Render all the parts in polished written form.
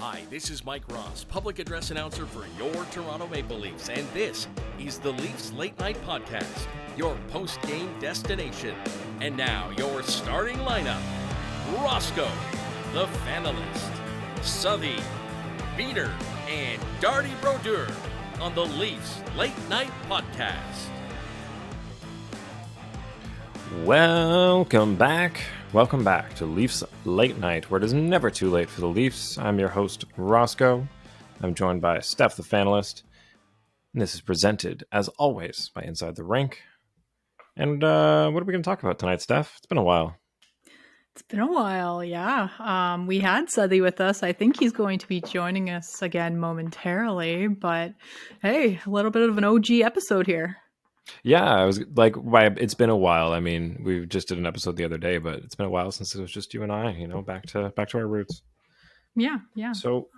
Hi, this is Mike Ross, public address announcer for your Toronto Maple Leafs, and this is the Leafs Late Night Podcast, your post-game destination. And now, your starting lineup: Roscoe, the Fanalist, Southey, Beater, and Darty Brodeur on the Leafs Late Night Podcast. Welcome back to Leafs Late Night, where it is never too late for the Leafs. I'm your host, Roscoe. I'm joined by Steph, the Fanalist. And this is presented, as always, by Inside the Rink. And what are we going to talk about tonight, Steph? It's been a while. It's been a while, yeah. We had Southey with us. I think he's going to be joining us again momentarily. But hey, a little bit of an OG episode here. Yeah, I was like, it's been a while. I mean, we just did an episode the other day, but it's been a while since it was just you and I, back to our roots. Yeah. So,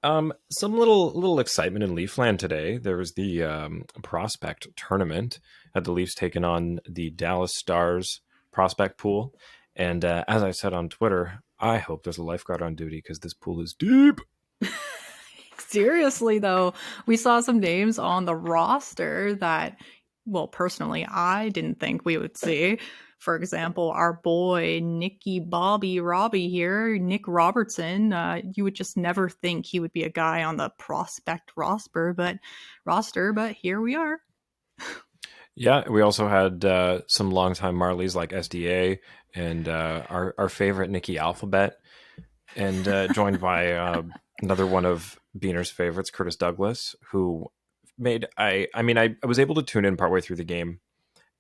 some little excitement in Leafland today. There was the prospect tournament. Had the Leafs taking on the Dallas Stars prospect pool. And as I said on Twitter, I hope there's a lifeguard on duty because this pool is deep. Seriously, though, we saw some names on the roster that, well, personally, I didn't think we would see. For example, our boy, Nicky Bobby Robbie here, Nick Robertson. You would just never think he would be a guy on the prospect roster, but here we are. Yeah, we also had some longtime Marlies like SDA and our favorite Nicky Alphabet, and joined by another one of Beaner's favorites, Curtis Douglas, who made I was able to tune in partway through the game,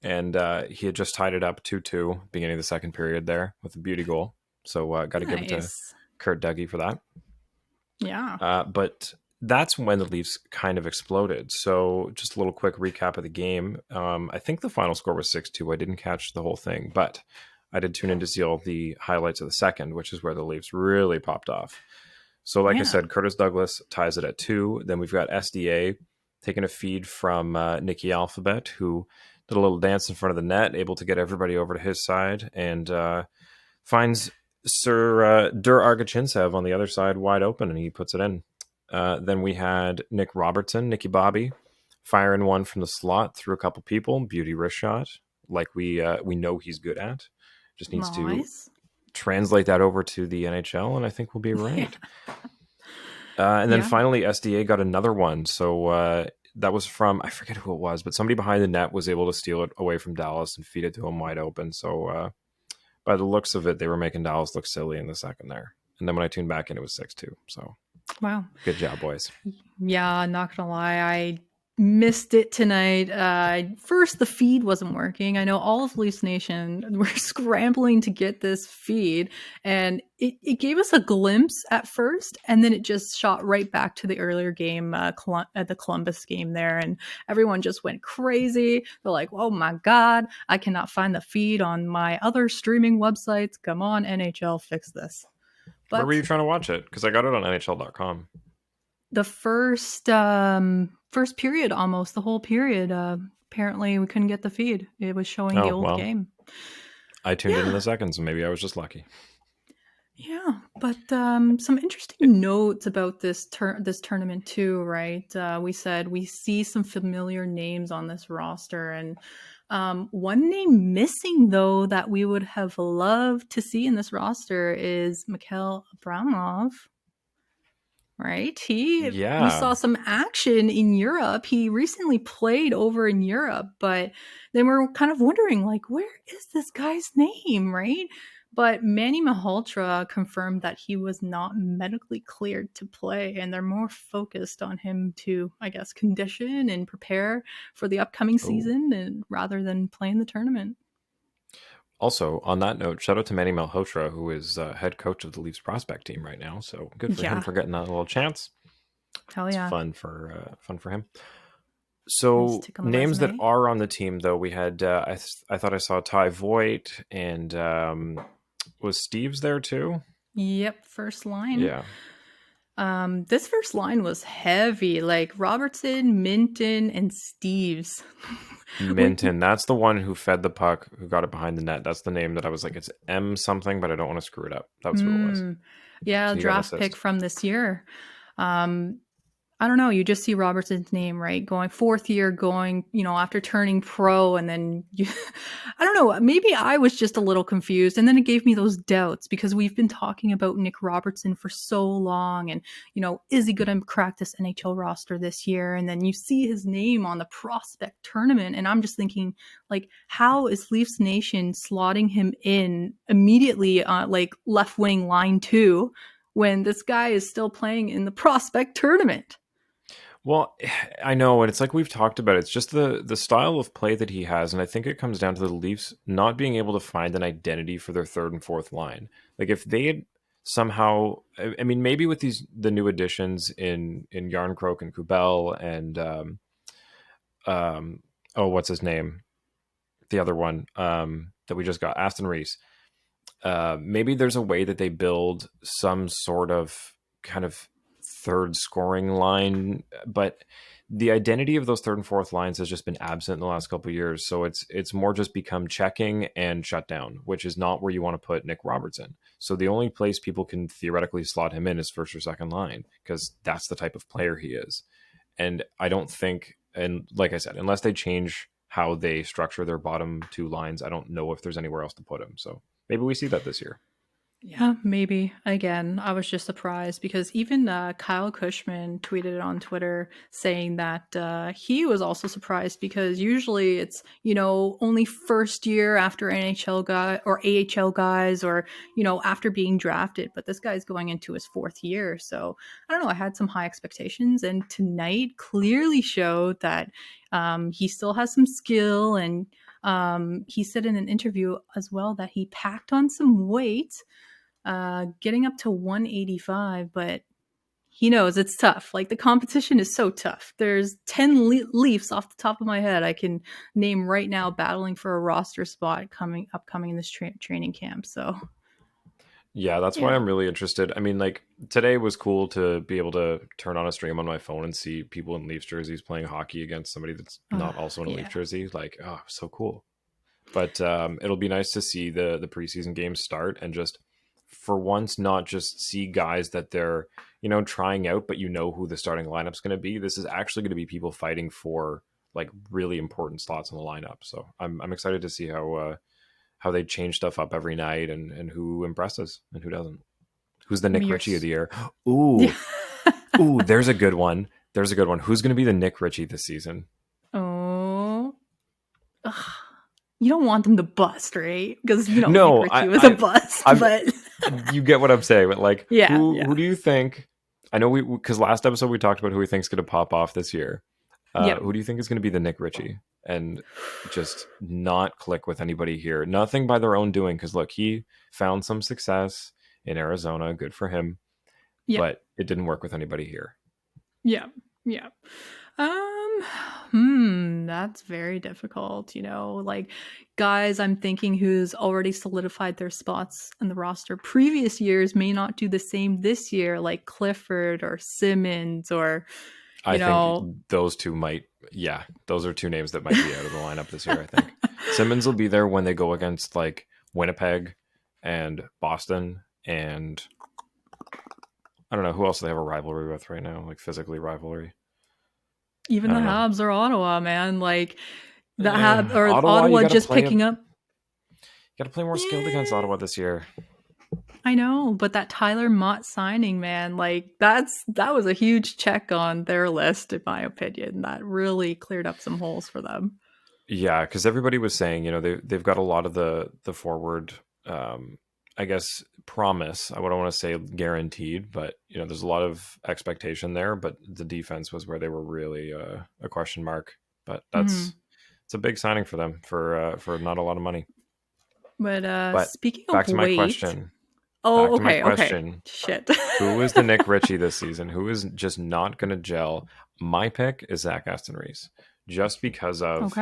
and he had just tied it up 2-2 beginning of the second period there with a beauty goal. So got to give it to Kurt Dougie for that. Yeah. But that's when the Leafs kind of exploded. So just a little quick recap of the game. I think the final score was 6-2. I didn't catch the whole thing, but I did tune in to see all the highlights of the second, which is where the Leafs really popped off. So like I said, Curtis Douglas ties it at 2. Then we've got SDA taking a feed from Nicky Alphabet, who did a little dance in front of the net, able to get everybody over to his side, and finds Sir Dur Argachintsev on the other side wide open, and he puts it in. Then we had Nick Robertson, Nicky Bobby, firing one from the slot through a couple people, beauty wrist shot, like we know he's good at. Just needs to translate that over to the NHL, and I think we'll be right. And then finally, SDA got another one. So that was from, I forget who it was, but somebody behind the net was able to steal it away from Dallas and feed it to him wide open. So by the looks of it, they were making Dallas look silly in the second there. And then when I tuned back in, it was 6-2. So wow. Good job, boys. Yeah, not gonna lie, I missed it tonight. First, the feed wasn't working. I know all of Leafs Nation were scrambling to get this feed, and it gave us a glimpse at first, and then it just shot right back to the earlier game, the Columbus game there, and everyone just went crazy. They're like, oh my God, I cannot find the feed on my other streaming websites. Come on, NHL, fix this. But where were you trying to watch it? Because I got it on NHL.com. The first period, almost the whole period. Apparently, we couldn't get the feed. It was showing the old game. I tuned in the second, so maybe I was just lucky. Yeah, but some interesting notes about this tournament too, right? We said we see some familiar names on this roster, and one name missing, though, that we would have loved to see in this roster is Mikhail Abramov. Right? We saw some action in Europe. He recently played over in Europe, but then we're kind of wondering, like, where is this guy's name, right? But Manny Malhotra confirmed that he was not medically cleared to play, and they're more focused on him to, I guess, condition and prepare for the upcoming season, and rather than playing the tournament. Also, on that note, shout out to Manny Malhotra, who is head coach of the Leafs prospect team right now. So good for him for getting that little chance. Hell yeah. It's fun for him. So names that are on the team, though, we had, I thought I saw Ty Voigt, and was Steves there too? Yep, first line. Yeah. This first line was heavy, like Robertson, Minton, and Steves. Minton, that's the one who fed the puck, who got it behind the net. That's the name that I was like, it's M something, but I don't want to screw it up. That's who it was. Yeah, So he got an draft pick assist. from this year. Um, I don't know. You just see Robertson's name, right? Going fourth year, going, after turning pro. And then I don't know. Maybe I was just a little confused. And then it gave me those doubts because we've been talking about Nick Robertson for so long. And, is he going to crack this NHL roster this year? And then you see his name on the prospect tournament. And I'm just thinking, like, how is Leafs Nation slotting him in immediately, like left wing line 2, when this guy is still playing in the prospect tournament? Well, I know, and it's like we've talked about. It's just the style of play that he has, and I think it comes down to the Leafs not being able to find an identity for their third and fourth line. Like if they had somehow, I mean, maybe with the new additions in Yarncroke and Kubel and oh, what's his name? The other one that we just got, Aston Reese. Maybe there's a way that they build some sort of kind of third scoring line, but the identity of those third and fourth lines has just been absent in the last couple of years. So it's more just become checking and shutdown, which is not where you want to put Nick Robertson. So the only place people can theoretically slot him in is first or second line, because that's the type of player he is. And I don't think, and like I said, unless they change how they structure their bottom two lines, I don't know if there's anywhere else to put him. So maybe we see that this year. Yeah, maybe. Again, I was just surprised because even Kyle Cushman tweeted on Twitter saying that he was also surprised because usually it's, only first year after NHL guy or AHL guys or, after being drafted. But this guy's going into his fourth year. So I don't know. I had some high expectations. And tonight clearly showed that he still has some skill. And he said in an interview as well that he packed on some weight, getting up to 185, but he knows it's tough. Like the competition is so tough. There's 10 Leafs off the top of my head I can name right now battling for a roster spot upcoming in this training camp. So Yeah, that's why yeah. I'm really interested. I mean, like today was cool to be able to turn on a stream on my phone and see people in Leafs jerseys playing hockey against somebody that's not also in a Leaf Yeah. jersey. Like, oh, so cool. But it'll be nice to see the preseason games start and just for once not just see guys that they're trying out, but who the starting lineup's going to be. This is actually going to be people fighting for like really important slots in the lineup. So I'm excited to see how they change stuff up every night and who impresses and who doesn't. Who's the I mean, Nick Ritchie of the year? Ooh, ooh, there's a good one. There's a good one. Who's going to be the Nick Ritchie this season? Oh. Ugh. You don't want them to bust, right? Because No, Nick Ritchie was a bust, but you get what I'm saying. But like, yeah, who do you think? I know because last episode we talked about who we think's going to pop off this year. yeah. Who do you think is going to be the Nick Ritchie and just not click with anybody here? Nothing by their own doing. Because look, he found some success in Arizona. Good for him. Yeah. But it didn't work with anybody here. Yeah. Yeah. That's very difficult, like guys I'm thinking who's already solidified their spots in the roster previous years may not do the same this year, like Clifford or Simmons or I think those two might, those are two names that might be out of the lineup this year. I think Simmons will be there when they go against like Winnipeg and Boston and I don't know who else they have a rivalry with right now, like physically rivalry. even the I don't know. Habs or Ottawa, man, like the Habs or Ottawa, Ottawa just picking up. You got to play more skilled against Ottawa this year. I know, but that Tyler Mott signing, man, like that was a huge check on their list, in my opinion. That really cleared up some holes for them. Yeah, because everybody was saying, they've got a lot of the forward, I guess, promise. I wouldn't want to say guaranteed, but there's a lot of expectation there. But the defense was where they were really a question mark. But it's a big signing for them for not a lot of money. But speaking back of to my weight, question. oh, Back to my okay. question. Shit. Who is the Nick Ritchie this season? Who is just not going to gel? My pick is Zach Aston Reese, just because of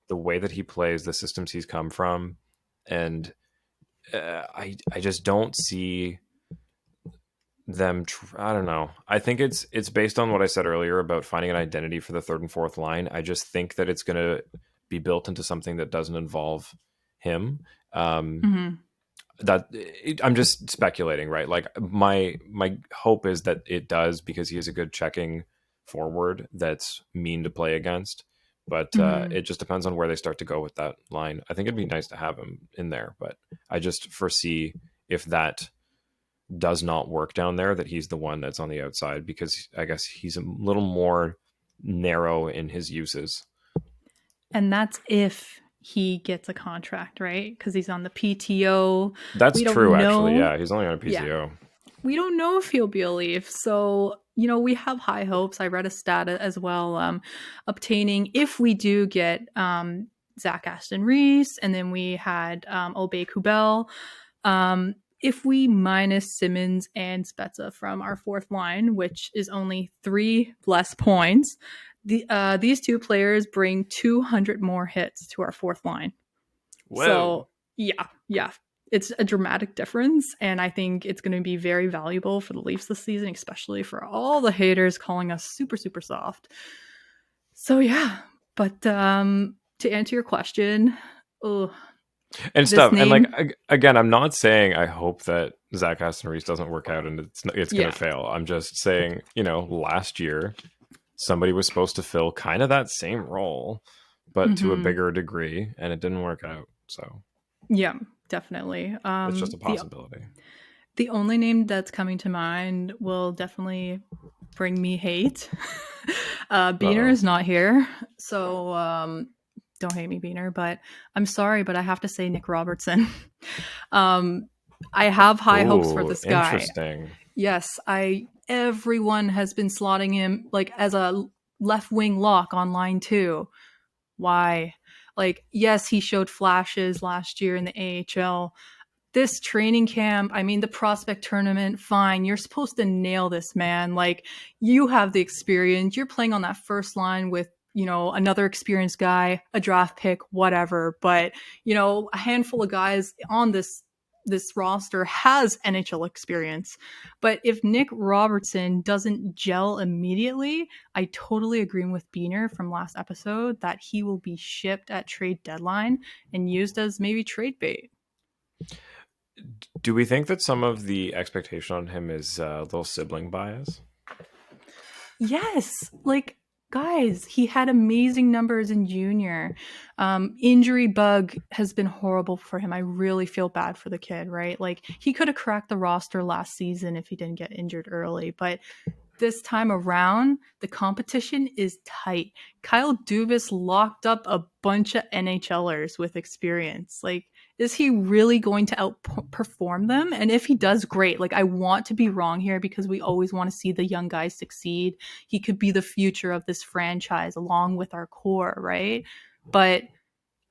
the way that he plays, the systems he's come from, and I just don't see them. I don't know. I think it's based on what I said earlier about finding an identity for the third and fourth line. I just think that it's going to be built into something that doesn't involve him. I'm just speculating, right? Like my hope is that it does, because he is a good checking forward that's mean to play against. But Mhm. it just depends on where they start to go with that line. I think it'd be nice to have him in there, but I just foresee, if that does not work down there, that he's the one that's on the outside, because I guess he's a little more narrow in his uses. And that's if he gets a contract, right? Because he's on the PTO. That's We don't true, actually. know. Yeah, he's only on a Yeah. PTO. We don't know if he'll be a Leaf. So, we have high hopes. I read a stat as well, obtaining, if we do get Zach Aston Reese, and then we had Obey Kubel. If we minus Simmons and Spezza from our fourth line, which is only 3 less points, these two players bring 200 more hits to our fourth line. Whoa. So, yeah. It's a dramatic difference, and I think it's going to be very valuable for the Leafs this season, especially for all the haters calling us super, super soft. So, yeah. But to answer your question, oh, And this stuff. And like, name, again, I'm not saying I hope that Zach Aston Reese doesn't work out and it's going yeah. to fail. I'm just saying, last year somebody was supposed to fill kind of that same role, but to a Mm-hmm. bigger degree, and it didn't work out. So Yeah, definitely. it's just a possibility. The only name that's coming to mind will definitely bring me hate. Beaner Uh-oh. is not here, so don't hate me, Beaner, but I'm sorry, but I have to say Nick Robertson. I have high hopes for Ooh, this guy. interesting. Yes, everyone has been slotting him like as a left wing lock on line 2. Why? Like, yes, he showed flashes last year in the AHL. This training camp, I mean, the prospect tournament, fine. You're supposed to nail this, man. Like, you have the experience. You're playing on that first line with, another experienced guy, a draft pick, whatever. But, a handful of guys on this roster has NHL experience. But if Nick Robertson doesn't gel immediately, I totally agree with Beaner from last episode that he will be shipped at trade deadline and used as maybe trade bait. Do we think that some of the expectation on him is a little sibling bias? Yes, like guys, he had amazing numbers in junior. Injury bug has been horrible for him. I really feel bad for the kid, right? Like he could have cracked the roster last season if he didn't get injured early, but this time around, the competition is tight. Kyle Dubas locked up a bunch of NHLers with experience. Like, is he really going to outperform them? And if he does, great. Like, I want to be wrong here because we always want to see the young guys succeed. He could be the future of this franchise along with our core, right? But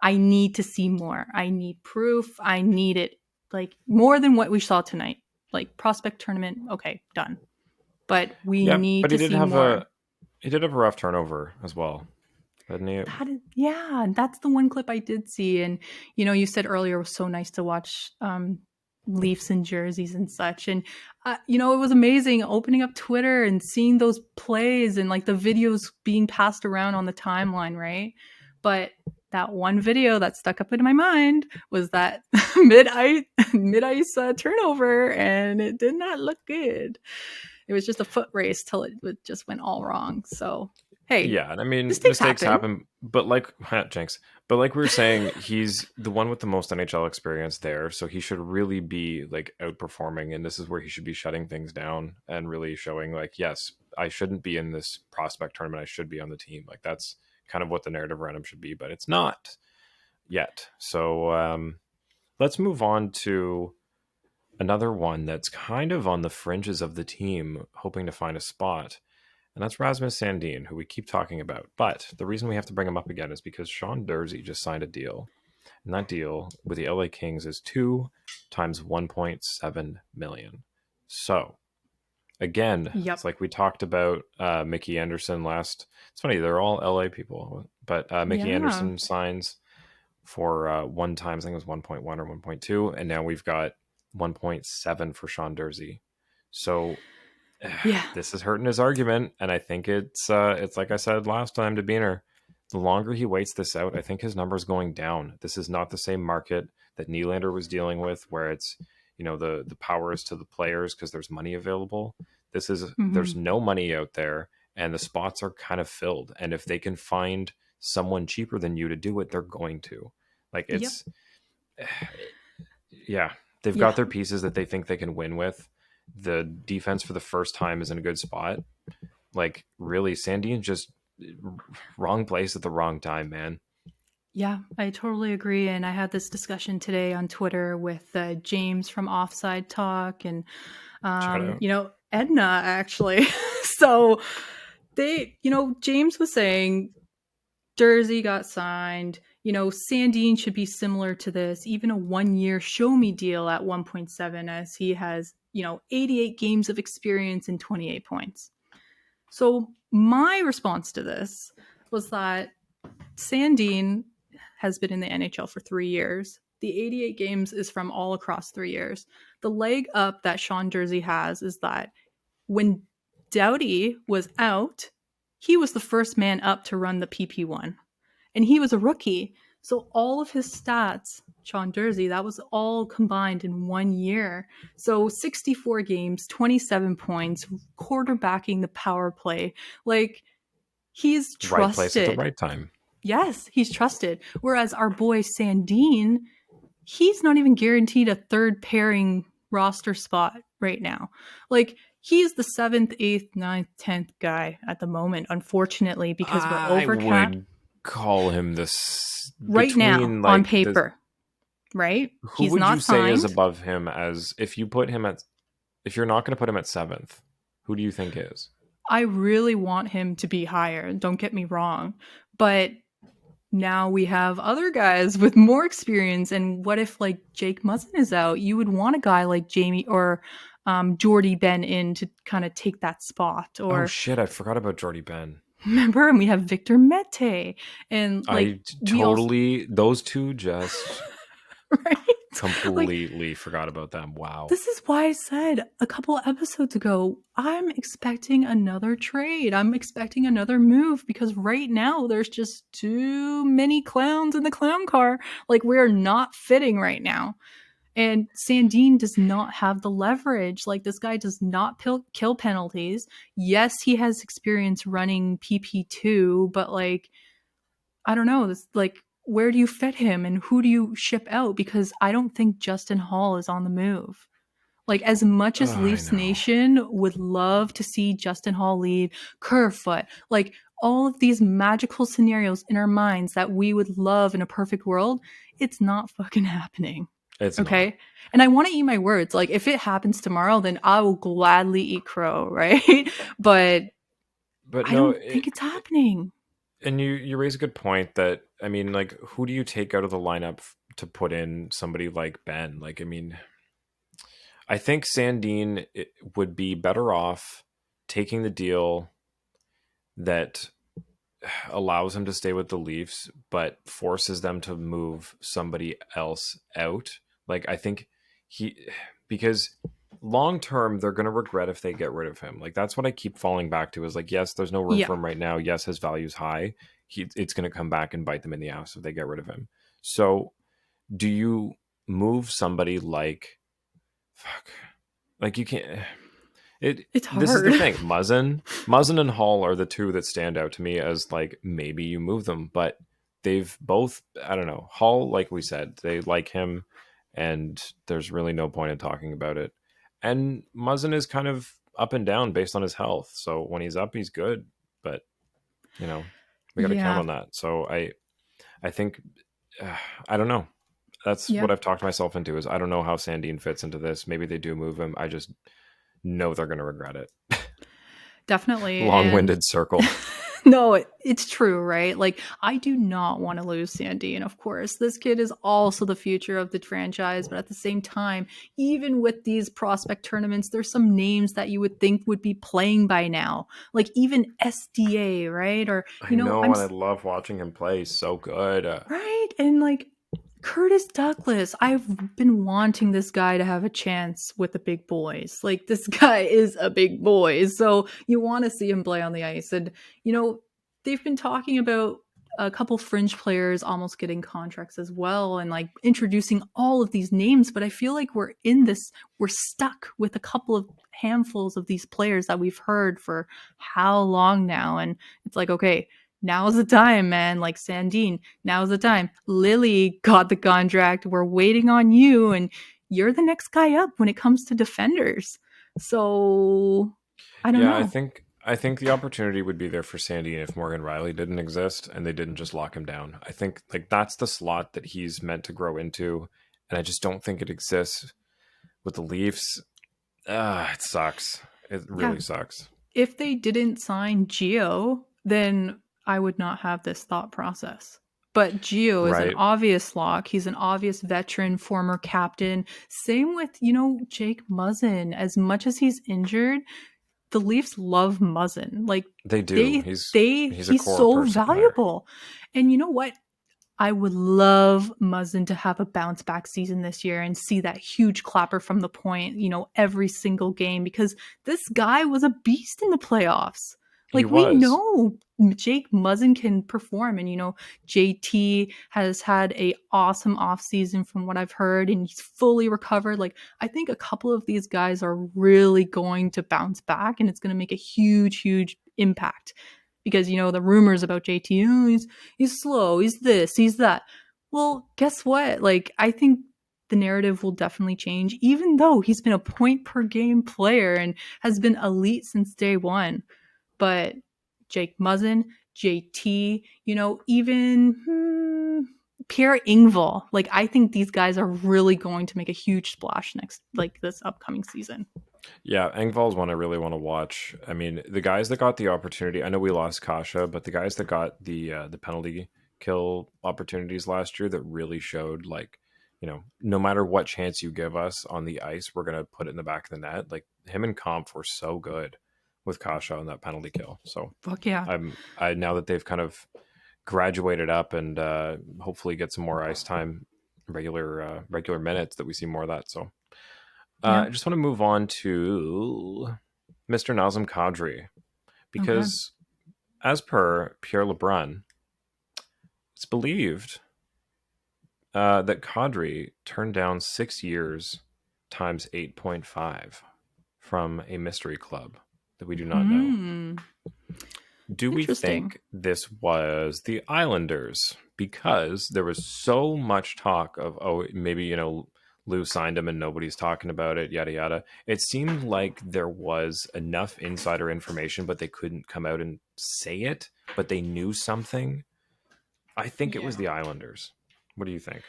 I need to see more. I need proof. I need it like more than what we saw tonight. Like, prospect tournament, okay, done. But we Yeah, need but he to did see have more. a rough turnover as well, didn't he? Yeah, that's the one clip I did see. And, you said earlier it was so nice to watch Leafs and jerseys and such. And, it was amazing opening up Twitter and seeing those plays and like the videos being passed around on the timeline, right? But that one video that stuck up in my mind was that mid ice turnover, and it did not look good. It was just a foot race till it just went all wrong. So, hey, Yeah, and I mean, mistakes mistakes happen. happen, but like Jinx, but like we were saying, he's the one with the most NHL experience there, so he should really be like outperforming, and this is where he should be shutting things down and really showing like, yes, I shouldn't be in this prospect tournament, I should be on the team. Like that's kind of what the narrative around him should be, but it's not yet. So let's move on to another one that's kind of on the fringes of the team, hoping to find a spot. And that's Rasmus Sandin, who we keep talking about. But the reason we have to bring him up again is because Sean Durzi just signed a deal. And that deal with the LA Kings is 2 times 1.7 million. So again, Yep. it's like we talked about Mickey Anderson last. It's funny, they're all LA people. But Mickey Yeah. Anderson signs for 1 times, I think it was 1.1 or 1.2. And now we've got 1.7 for Sean Durzi. So Yeah. this is hurting his argument, and I think it's like I said last time to Beaner, the longer he waits this out, I think his number's going down. This is not the same market that Nylander was dealing with, where it's, the power is to the players because there's money available. There's no money out there, and the spots are kind of filled. And if they can find someone cheaper than you to do it, they're going to. Like, it's, yeah, they've got their pieces that they think they can win with. The defense for the first time is in a good spot. Like, really, Sandin just wrong place at the wrong time, man. Yeah, I totally agree. And I had this discussion today on Twitter with James from Offside Talk and, Edna, actually. So James was saying Jersey got signed. Sandin should be similar to this, even a 1-year show me deal at 1.7, as he has, 88 games of experience and 28 points. So my response to this was that Sandin has been in the NHL for 3 years. The 88 games is from all across 3 years. The leg up that Sean Jersey has is that when Doughty was out, he was the first man up to run the PP1. And he was a rookie. So all of his stats, Sean Jersey, that was all combined in 1 year. So 64 games, 27 points, quarterbacking the power play. Like, he's trusted. Right place at the right time. Yes, he's trusted. Whereas our boy Sandin, he's not even guaranteed a third pairing roster spot right now. Like, he's the 7th, 8th, 9th, 10th guy at the moment, unfortunately, because we're over cap. I would call him this right now on paper, right? Who would you say is above him? As if you're not going to put him at 7th, who do you think is? I really want him to be higher. Don't get me wrong, but now we have other guys with more experience. And what if, like, Jake Muzzin is out? You would want a guy like Jamie or Jordy Ben in to kind of take that spot. Or, oh shit, I forgot about Jordy Ben. Remember, and we have Victor Mete, and like those two just right? completely forgot about them. Wow. This is why I said a couple episodes ago, I'm expecting another trade. I'm expecting another move, because right now there's just too many clowns in the clown car. Like, we're not fitting right now. And Sandin does not have the leverage. Like, this guy does not kill penalties. Yes, he has experience running PP2, but, like, I don't know. This, like, where do you fit him and who do you ship out? Because I don't think Justin Hall is on the move. Like, as much as Leafs Nation would love to see Justin Hall leave, Kerfoot, like, all of these magical scenarios in our minds that we would love in a perfect world, it's not fucking happening. It's okay. not. And I want to eat my words. Like, if it happens tomorrow, then I will gladly eat crow, right? but I don't think it's happening. And you raise a good point that, I mean, like, who do you take out of the lineup to put in somebody like Ben? Like, I mean, I think Sandin would be better off taking the deal that allows him to stay with the Leafs, but forces them to move somebody else out. Like, I think because long term, they're going to regret if they get rid of him. Like, that's what I keep falling back to, is like, yes, there's no room for him right now. Yes, his value's high. It's going to come back and bite them in the ass if they get rid of him. So do you move somebody like, you can't, it's hard. This is the thing. Muzzin and Hall are the two that stand out to me as, like, maybe you move them, but they've both, I don't know. Hall, like we said, they like him, and there's really no point in talking about it. And Muzzin is kind of up and down based on his health. So when he's up, he's good, but we got to count on that. So I think, I don't know. That's what I've talked myself into, is I don't know how Sandin fits into this. Maybe they do move him. I just know they're going to regret it. Definitely. Long-winded circle. No, it's true, right? Like, I do not want to lose Sandin, of course. This kid is also the future of the franchise, but at the same time, even with these prospect tournaments, there's some names that you would think would be playing by now. Like, even SDA, right? Or, I know, and I love watching him play. He's so good. Right? And, like, Curtis Douglas, I've been wanting this guy to have a chance with the big boys. Like, this guy is a big boy. So you want to see him play on the ice. And, they've been talking about a couple fringe players almost getting contracts as well, and like introducing all of these names. But I feel like we're stuck with a couple of handfuls of these players that we've heard for how long now. And it's like, okay, now's the time, man. Like Sandin, now's the time. Lily got the contract. We're waiting on you, and you're the next guy up when it comes to defenders. So I don't Yeah, know. I think the opportunity would be there for Sandy if Morgan Riley didn't exist and they didn't just lock him down. I think like that's the slot that he's meant to grow into, and I just don't think it exists with the Leafs. It sucks. It Yeah, really sucks. if they didn't sign Geo, then I would not have this thought process. But Geo is an Right. obvious lock. He's an obvious veteran, former captain. Same with, Jake Muzzin. As much as he's injured, the Leafs love Muzzin. Like They do. they He's they he's a he's core so person there. valuable. And you know what? I would love Muzzin to have a bounce back season this year and see that huge clapper from the point, every single game, because this guy was a beast in the playoffs. He Like we was. know Jake Muzzin can perform, and JT has had a awesome offseason from what I've heard, and he's fully recovered. Like I think a couple of these guys are really going to bounce back, and it's going to make a huge, huge impact. Because the rumors about JT, oh, he's slow, he's this, he's that. Well, guess what? Like, I think the narrative will definitely change, even though he's been a point per game player and has been elite since day one. But Jake Muzzin, JT, even Pierre Engvall, like, I think these guys are really going to make a huge splash this upcoming season. Yeah, Engvall's one I really want to watch. I mean, the guys that got the opportunity, I know we lost Kasha, but the guys that got the penalty kill opportunities last year that really showed like, no matter what chance you give us on the ice, we're gonna put it in the back of the net. Like him and Kampf were so good with Kasha on that penalty kill. So Fuck yeah. I now that they've kind of graduated up and hopefully get some more ice time, regular minutes, that we see more of that. So Yeah. I just want to move on to Mr. Nazem Kadri Okay. because, as per Pierre Lebrun, it's believed that Kadri turned down 6 years times 8.5 from a mystery club that we do not know. Hmm. Do we Interesting. think this was the Islanders? Because there was so much talk of, oh, maybe, Lou signed him and nobody's talking about it, yada, yada. It seemed like there was enough insider information, but they couldn't come out and say it, but they knew something. I think it was the Islanders. What do you think?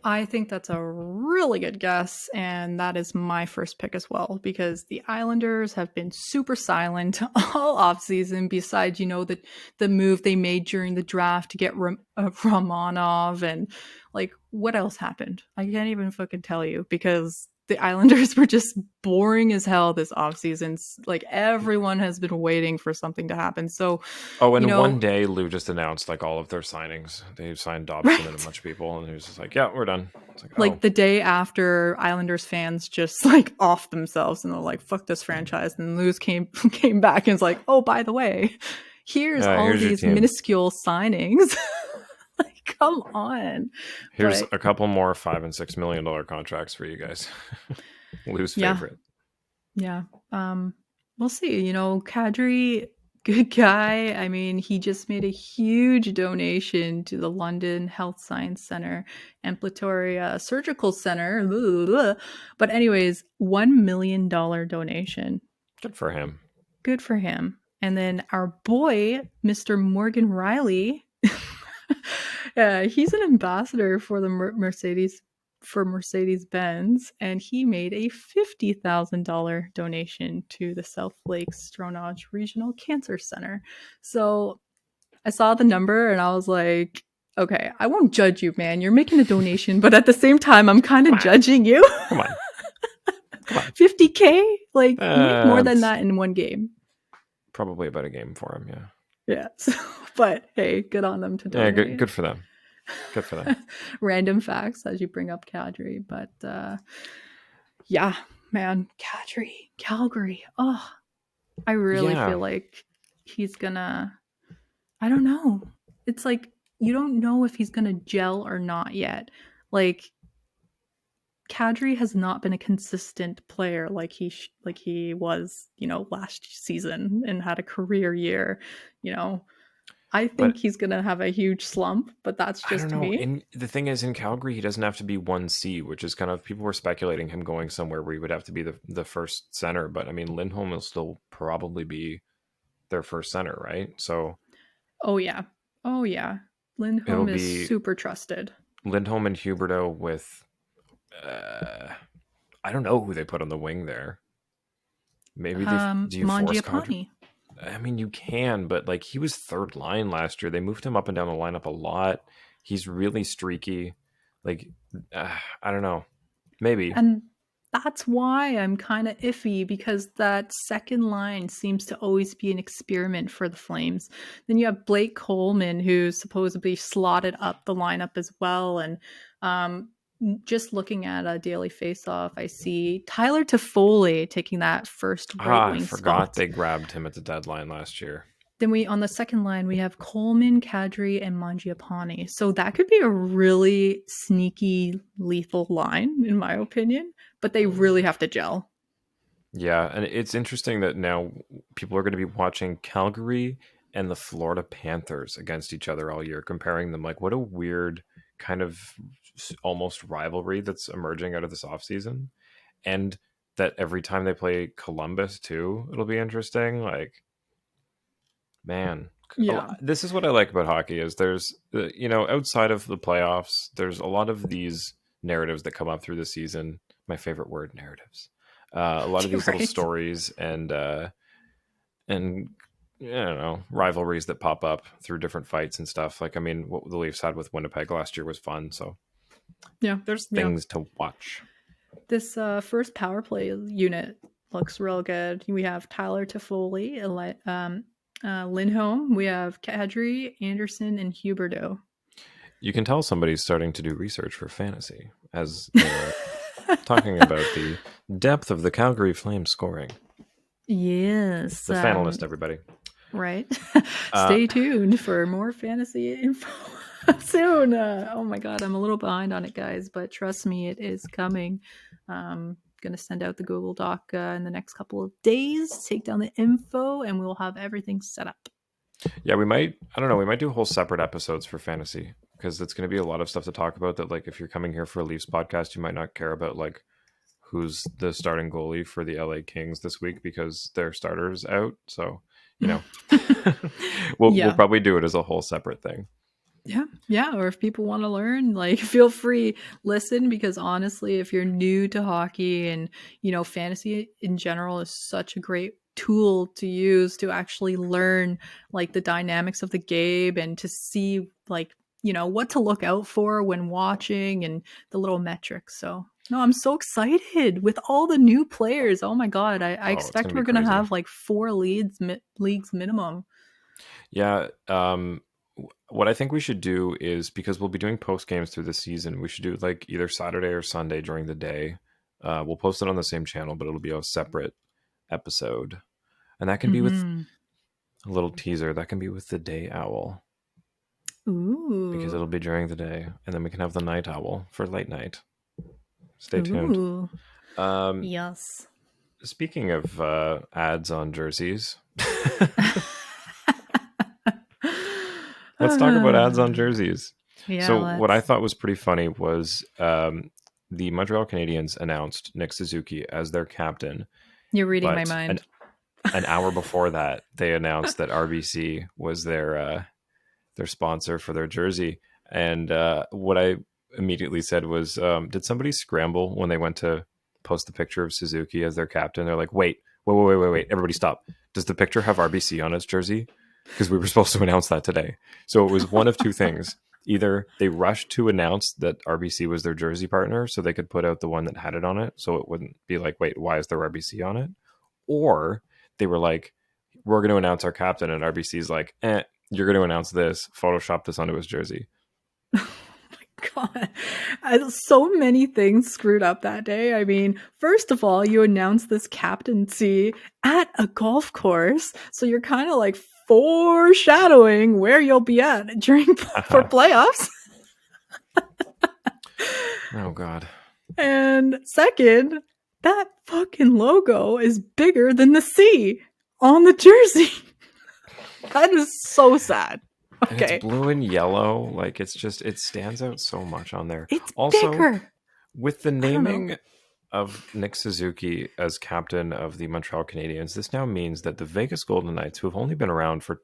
I think that's a really good guess, and that is my first pick as well, because the Islanders have been super silent all offseason, besides, the move they made during the draft to get Romanov, and like, what else happened? I can't even fucking tell you, because the Islanders were just boring as hell this offseason. Like, everyone has been waiting for something to happen. So, Oh, you and one know, day Lou just announced like all of their signings. They signed Dobson and a right? bunch of people, and he was just like, "Yeah, we're done." It's like, Like oh, the day after, Islanders fans just like off themselves, and they're like, fuck this franchise. And Luz came back and was like, oh, by the way, here's all here's your these team. minuscule signings. Like, come on. Here's But a couple more $5 and $6 million contracts for you guys. Lou's yeah, favorite. yeah. We'll see. Kadri, good guy. I mean, he just made a huge donation to the London Health Science Center, Ambulatory Surgical Center. Blah, blah, blah. But anyways, $1 million donation. Good for him. Good for him. And then our boy, Mr. Morgan Riley, he's an ambassador for the Mercedes Benz, and he made a $50,000 donation to the South Lakes Stronach Regional Cancer Center. So I saw the number and I was like, okay, I won't judge you, man. You're making a donation, but at the same time, I'm kind of judging you. Come on. 50K? Like, you make more than It's that in one game. probably about a game for him. Yeah. Yeah. So, but hey, good on them to Yeah. donate. Good for them. Good for them. Random facts as you bring up Kadri, but yeah, man, Calgary. Oh, I really Yeah. feel like he's gonna. I don't know. it's like you don't know if he's going to gel or not yet. Like Kadri has not been a consistent player like he was, last season and had a career year. You know, I think But he's going to have a huge slump, but that's I don't just know. me. The thing is, in Calgary, he doesn't have to be 1C, which is kind of, people were speculating him going somewhere where he would have to be the first center. But I mean, Lindholm will still probably be their first center, right? So Oh yeah. Oh yeah. it'll Lindholm is be super trusted. Lindholm and Huberdeau with, I don't know who they put on the wing there. Maybe do you force Kadri? Mangiapane. I mean, you can, but like he was third line last year. They moved him up and down the lineup a lot. He's really streaky. Like, I don't know. Maybe. And that's why I'm kind of iffy, because that second line seems to always be an experiment for the Flames. Then you have Blake Coleman, who's supposedly slotted up the lineup as well. And just looking at a daily faceoff, I see Tyler Toffoli taking that first right I wing forgot spot. they grabbed him at the deadline last year. Then on the second line, we have Coleman, Kadri, and Mangiapane. So that could be a really sneaky, lethal line, in my opinion. But they really have to gel. Yeah, and it's interesting that now people are going to be watching Calgary and the Florida Panthers against each other all year, comparing them. Like, what a weird kind of almost rivalry that's emerging out of this offseason. And that every time they play Columbus too, it'll be interesting. Like, man, Yeah. this is what I like about hockey is there's, outside of the playoffs, there's a lot of these narratives that come up through the season. My favorite word, narratives. A lot of these little Right. stories and I don't know, rivalries that pop up through different fights and stuff. Like, I mean, what the Leafs had with Winnipeg last year was fun. So Yeah. there's Yeah. things to watch. This first power play unit looks real good. We have Tyler Toffoli, Lindholm. We have Kadri, Anderson, and Huberdeau. You can tell somebody's starting to do research for fantasy as they're talking about the depth of the Calgary Flames scoring. Yes. The Fanalist, everybody. Right. Stay tuned for more fantasy info soon. Oh my God, I'm a little behind on it, guys, but trust me, it is coming. Going to send out the Google Doc in the next couple of days, take down the info, and we'll have everything set up. Yeah, we might do whole separate episodes for fantasy because it's going to be a lot of stuff to talk about that, like, if you're coming here for a Leafs podcast, you might not care about, like, who's the starting goalie for the LA Kings this week because their starter's out. So, we'll probably do it as a whole separate thing. Yeah. Or if people want to learn, like, feel free, listen, because honestly, if you're new to hockey and, fantasy in general is such a great tool to use to actually learn, like, the dynamics of the game and to see, like, what to look out for when watching and the little metrics. So, no, I'm so excited with all the new players. Oh my God. I expect we're going to have like 4 leagues minimum. Yeah. What I think we should do is, because we'll be doing post games through the season, we should do like either Saturday or Sunday during the day. We'll post it on the same channel, but it'll be a separate episode. And that can be with a little teaser. That can be with the Day Owl. Ooh. Because it'll be during the day. And then we can have the Night Owl for late night. Stay tuned. Yes. Speaking of ads on jerseys, let's talk about ads on jerseys. Yeah, so what I thought was pretty funny was the Montreal Canadiens announced Nick Suzuki as their captain. You're reading my mind. An hour before that, they announced that RBC was their sponsor for their jersey. And what I immediately said was, did somebody scramble when they went to post the picture of Suzuki as their captain? They're like, wait, everybody stop. Does the picture have RBC on its jersey? Because we were supposed to announce that today. So it was one of two things. Either they rushed to announce that RBC was their jersey partner so they could put out the one that had it on it, so it wouldn't be like, wait, why is there RBC on it? Or they were like, we're going to announce our captain, and RBC's like, you're going to announce this, Photoshop this onto his jersey. God, so many things screwed up that day. I mean, first of all, you announced this captaincy at a golf course, so you're kind of like foreshadowing where you'll be at during for playoffs. Oh God. And second, that fucking logo is bigger than the C on the jersey. That is so sad. And Okay. it's blue and yellow. Like it stands out so much on there. It's Also, bigger. with the naming of Nick Suzuki as captain of the Montreal Canadiens, this now means that the Vegas Golden Knights, who have only been around for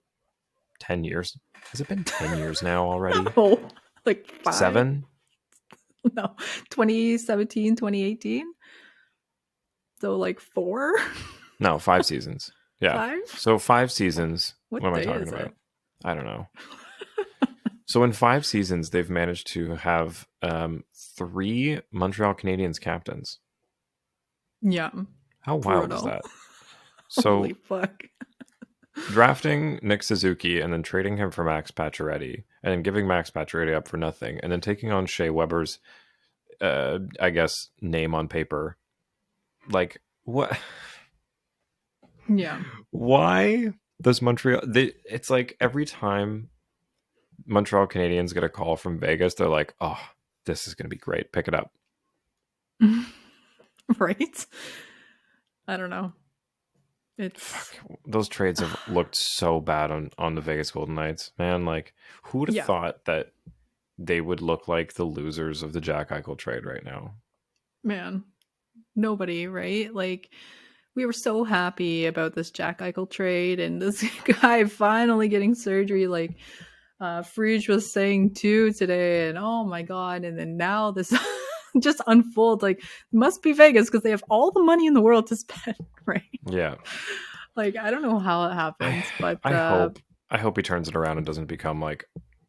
10 years, has it been 10 years now already? No, like 5. 7? No, 2017, 2018. So like 4? No, 5 seasons. Yeah. 5? So 5 seasons. What am I day talking is about? it? I don't know. So in 5 seasons, they've managed to have 3 Montreal Canadiens captains. Yeah. How wild is Brutal. that? So Holy fuck. drafting Nick Suzuki and then trading him for Max Pacioretty and then giving Max Pacioretty up for nothing and then taking on Shea Weber's, I guess, name on paper. Like, what? Yeah. Why does Montreal... it's like every time Montreal Canadiens get a call from Vegas, they're like, oh, this is going to be great. Pick it up. Right? I don't know. It's Those trades have looked so bad on the Vegas Golden Knights. Man, like, who would have thought that they would look like the losers of the Jack Eichel trade right now? Man, nobody, right? Like, we were so happy about this Jack Eichel trade and this guy finally getting surgery, like Frege was saying too today, and oh my god, and then now this just unfolds. Like, must be Vegas because they have all the money in the world to spend, right? Yeah. Like, I don't know how it happens, but I hope he turns it around and doesn't become like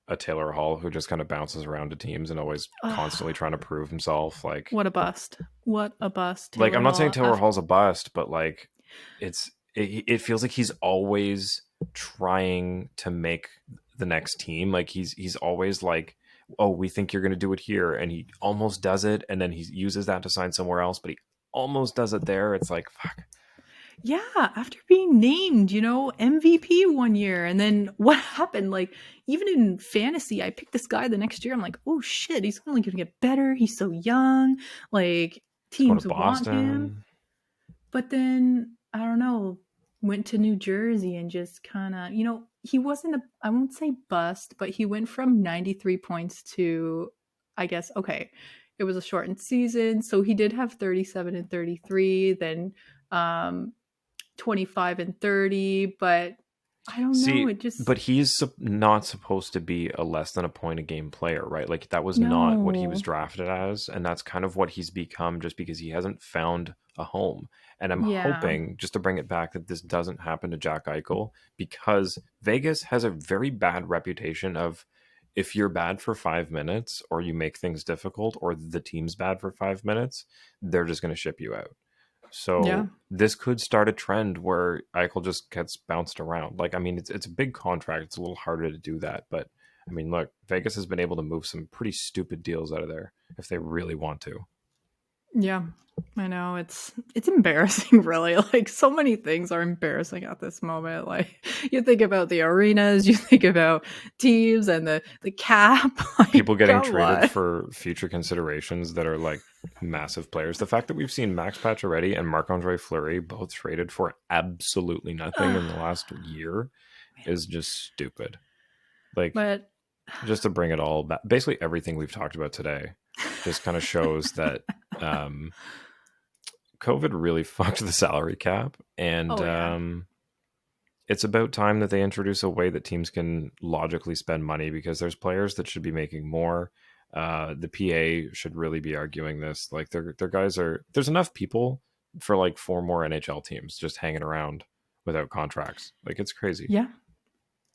a Taylor Hall who just kind of bounces around to teams and always constantly trying to prove himself. Like, what a bust! What a bust! Like, I'm not saying Taylor Hall. Hall's a bust, but like, it feels like he's always trying to make the next team. Like he's always like, oh, we think you're going to do it here, and he almost does it, and then he uses that to sign somewhere else, but he almost does it there. It's like, fuck. Yeah, after being named, MVP one year, and then what happened? Like, even in fantasy, I picked this guy the next year. I'm like, oh shit, he's only going to get better. He's so young. Like, teams want him. But then, I don't know, went to New Jersey and just kind of, he wasn't I won't say bust, but he went from 93 points to, I guess, okay, it was a shortened season. So he did have 37 and 33, then 25 and 30, but I don't know. It just... But he's not supposed to be a less than a point a game player, right? Like, that was not what he was drafted as. And that's kind of what he's become just because he hasn't found a home. And I'm hoping, just to bring it back, that this doesn't happen to Jack Eichel, because Vegas has a very bad reputation of, if you're bad for 5 minutes or you make things difficult or the team's bad for 5 minutes, they're just going to ship you out. So this could start a trend where Eichel just gets bounced around. Like, I mean, it's a big contract. It's a little harder to do that. But, I mean, look, Vegas has been able to move some pretty stupid deals out of there if they really want to. Yeah, I know. It's embarrassing, really. Like, so many things are embarrassing at this moment. Like, you think about the arenas, you think about teams and the cap. Like, people getting traded for future considerations that are like massive players. The fact that we've seen Max Pacioretty and Marc-Andre Fleury both traded for absolutely nothing in the last year is just stupid. Like, but just to bring it all back, basically everything we've talked about today just kind of shows that COVID really fucked the salary cap, and it's about time that they introduce a way that teams can logically spend money, because there's players that should be making more. The PA should really be arguing this. Like, their guys are, there's enough people for like 4 more NHL teams just hanging around without contracts. Like, it's crazy. Yeah.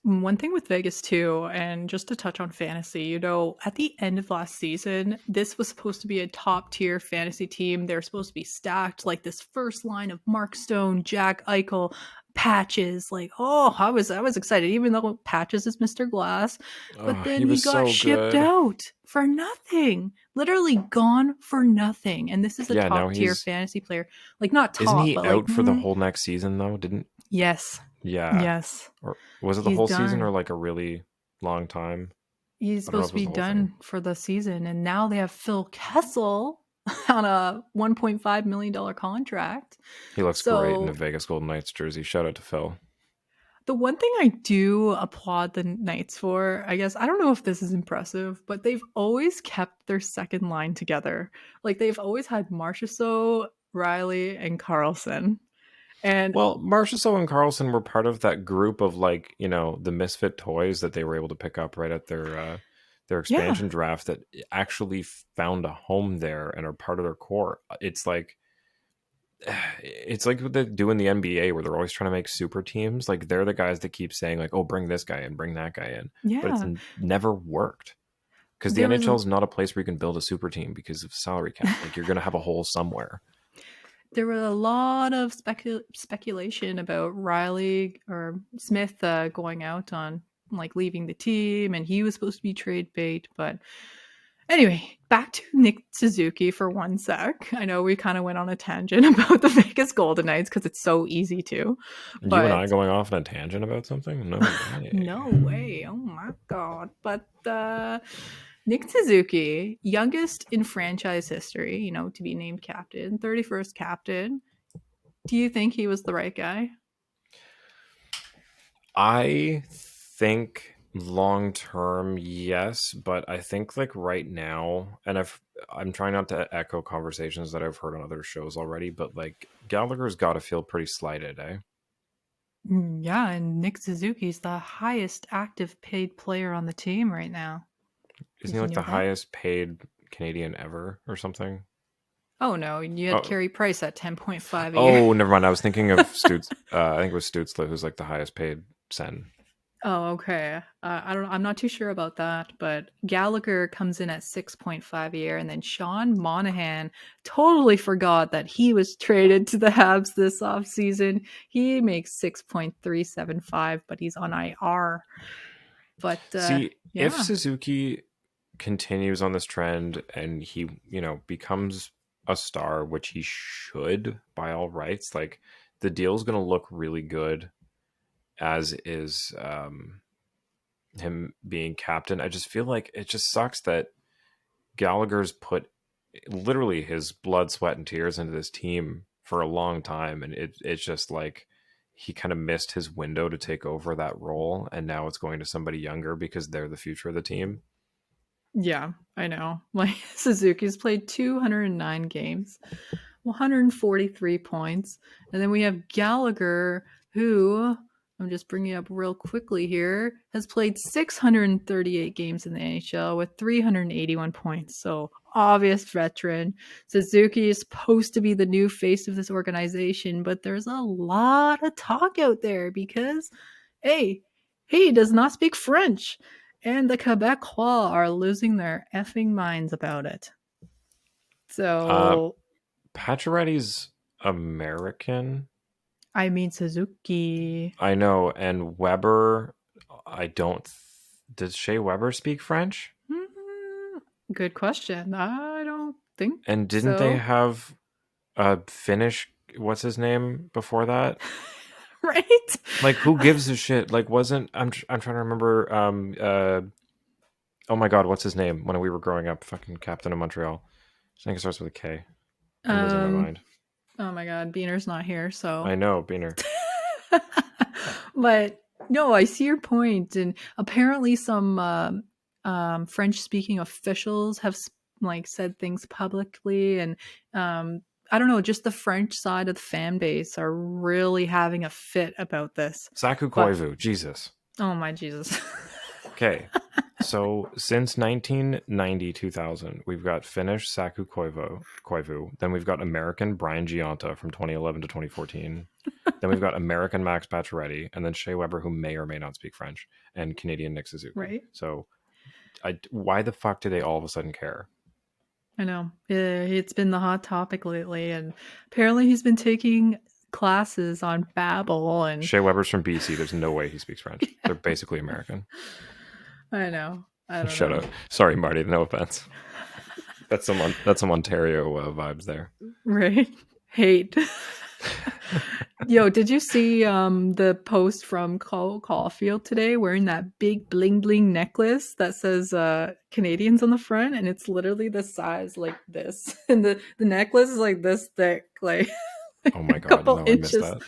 One thing with Vegas too, and just to touch on fantasy, at the end of last season, this was supposed to be a top tier fantasy team. They're supposed to be stacked, like this first line of Mark Stone, Jack Eichel, Patches. Like, I was excited, even though Patches is Mr. Glass. But then he got shipped out for nothing. Literally gone for nothing. And this is a top tier fantasy player. Like, not top, isn't he but out for the whole next season though? Yes. Yeah. Yes, Or was it the he's whole season or done. like a really long time? He's I don't know supposed if to it was be the whole thing. done for the season, and now they have Phil Kessel on a $1.5 million contract. He looks great in a So Vegas Golden Knights jersey. Shout out to Phil. the one thing I do applaud the Knights for, I guess, I don't know if this is impressive, but they've always kept their second line together. Like they've always had Marchessault, Riley, and Carlson. And Well, Marchessault and Carlson were part of that group of like, the misfit toys that they were able to pick up right at their yeah, expansion draft that actually found a home there and are part of their core. It's like what they do in the NBA where they're always trying to make super teams. Like they're the guys that keep saying like, "Oh, bring this guy in, bring that guy in," but it's yeah. never worked because the There was NHL is not a place where you can build a super team because of salary cap. Like you're gonna have a hole somewhere. there were a lot of speculation about Riley or Smith going out on like leaving the team, and he was supposed to be trade bait. But anyway, back to Nick Suzuki for one sec. I know we kind of went on a tangent about the Vegas Golden Knights because it's so easy to, You and I but going off on a tangent about something? No way. no way. Oh my god. But Nick Suzuki, youngest in franchise history, to be named captain, 31st captain. Do you think he was the right guy? I think long term, yes, but I think like right now, and I'm trying not to echo conversations that I've heard on other shows already, but like Gallagher's got to feel pretty slighted, eh? Yeah, and Nick Suzuki's the highest active paid player on the team right now. Isn't Did he you like know the that? highest paid Canadian ever or something? Oh no, you had Oh, Carey Price at 10.5 a year. oh, never mind. I was thinking of Stutz. I think it was Stutzla who's like the highest paid Sen. Oh, okay. I don't. I'm not too sure about that, but Gallagher comes in at 6.5 a year, and then Sean Monahan totally forgot that he was traded to the Habs this offseason. He makes 6.375, but he's on IR. But See, if yeah, Suzuki continues on this trend and he, becomes a star, which he should by all rights, like the deal's going to look really good as is him being captain. I just feel like it just sucks that Gallagher's put literally his blood, sweat, and tears into this team for a long time, and it's just like he kind of missed his window to take over that role, and now it's going to somebody younger because they're the future of the team. yeah, I know. Like Suzuki's played 209 games, 143 points. And then we have Gallagher, who I'm just bringing up real quickly here, has played 638 games in the NHL with 381 points. So, obvious veteran. Suzuki is supposed to be the new face of this organization, but there's a lot of talk out there because, hey, he does not speak French. And the Quebecois are losing their effing minds about it. Uh, So, Pacioretty's American, I mean Suzuki. I know, and Weber, I don't. Does Shea Weber speak French? Good question. I don't think And didn't they so. have a Finnish? What's his name before that? Right? Like, who gives a shit? Like, wasn't I'm trying to remember. Oh my god, what's his name? When we were growing up, fucking Captain of Montreal. I think it starts with a K. I'm losing my Um mind. oh my god, Beaner's not here, so I know, Beaner. but no, I see your point. And apparently some French speaking officials have like said things publicly, and I don't know, just the French side of the fan base are really having a fit about this. Saku But Koivu, Jesus. oh my Jesus. Okay. So since 1990, 2000, we've got Finnish Saku Koivu. Then we've got American Brian Giunta from 2011 to 2014. Then we've got American Max Pacioretty, and then Shea Weber, who may or may not speak French, and Canadian Nick Suzuki. Right? So why the fuck do they all of a sudden care? I know. It's been the hot topic lately, and apparently he's been taking classes on Babbel and Shea Weber's from BC. There's no way he speaks French. They're basically American. I know. I don't Shut know. up. Sorry, Marty. No offense. That's some Ontario vibes there. Right? Hate. Yo, did you see the post from Cole Caulfield today wearing that big bling bling necklace that says Canadians on the front, and it's literally the size like this, and the necklace is like this thick, like Oh my a god, couple no, I missed inches. that.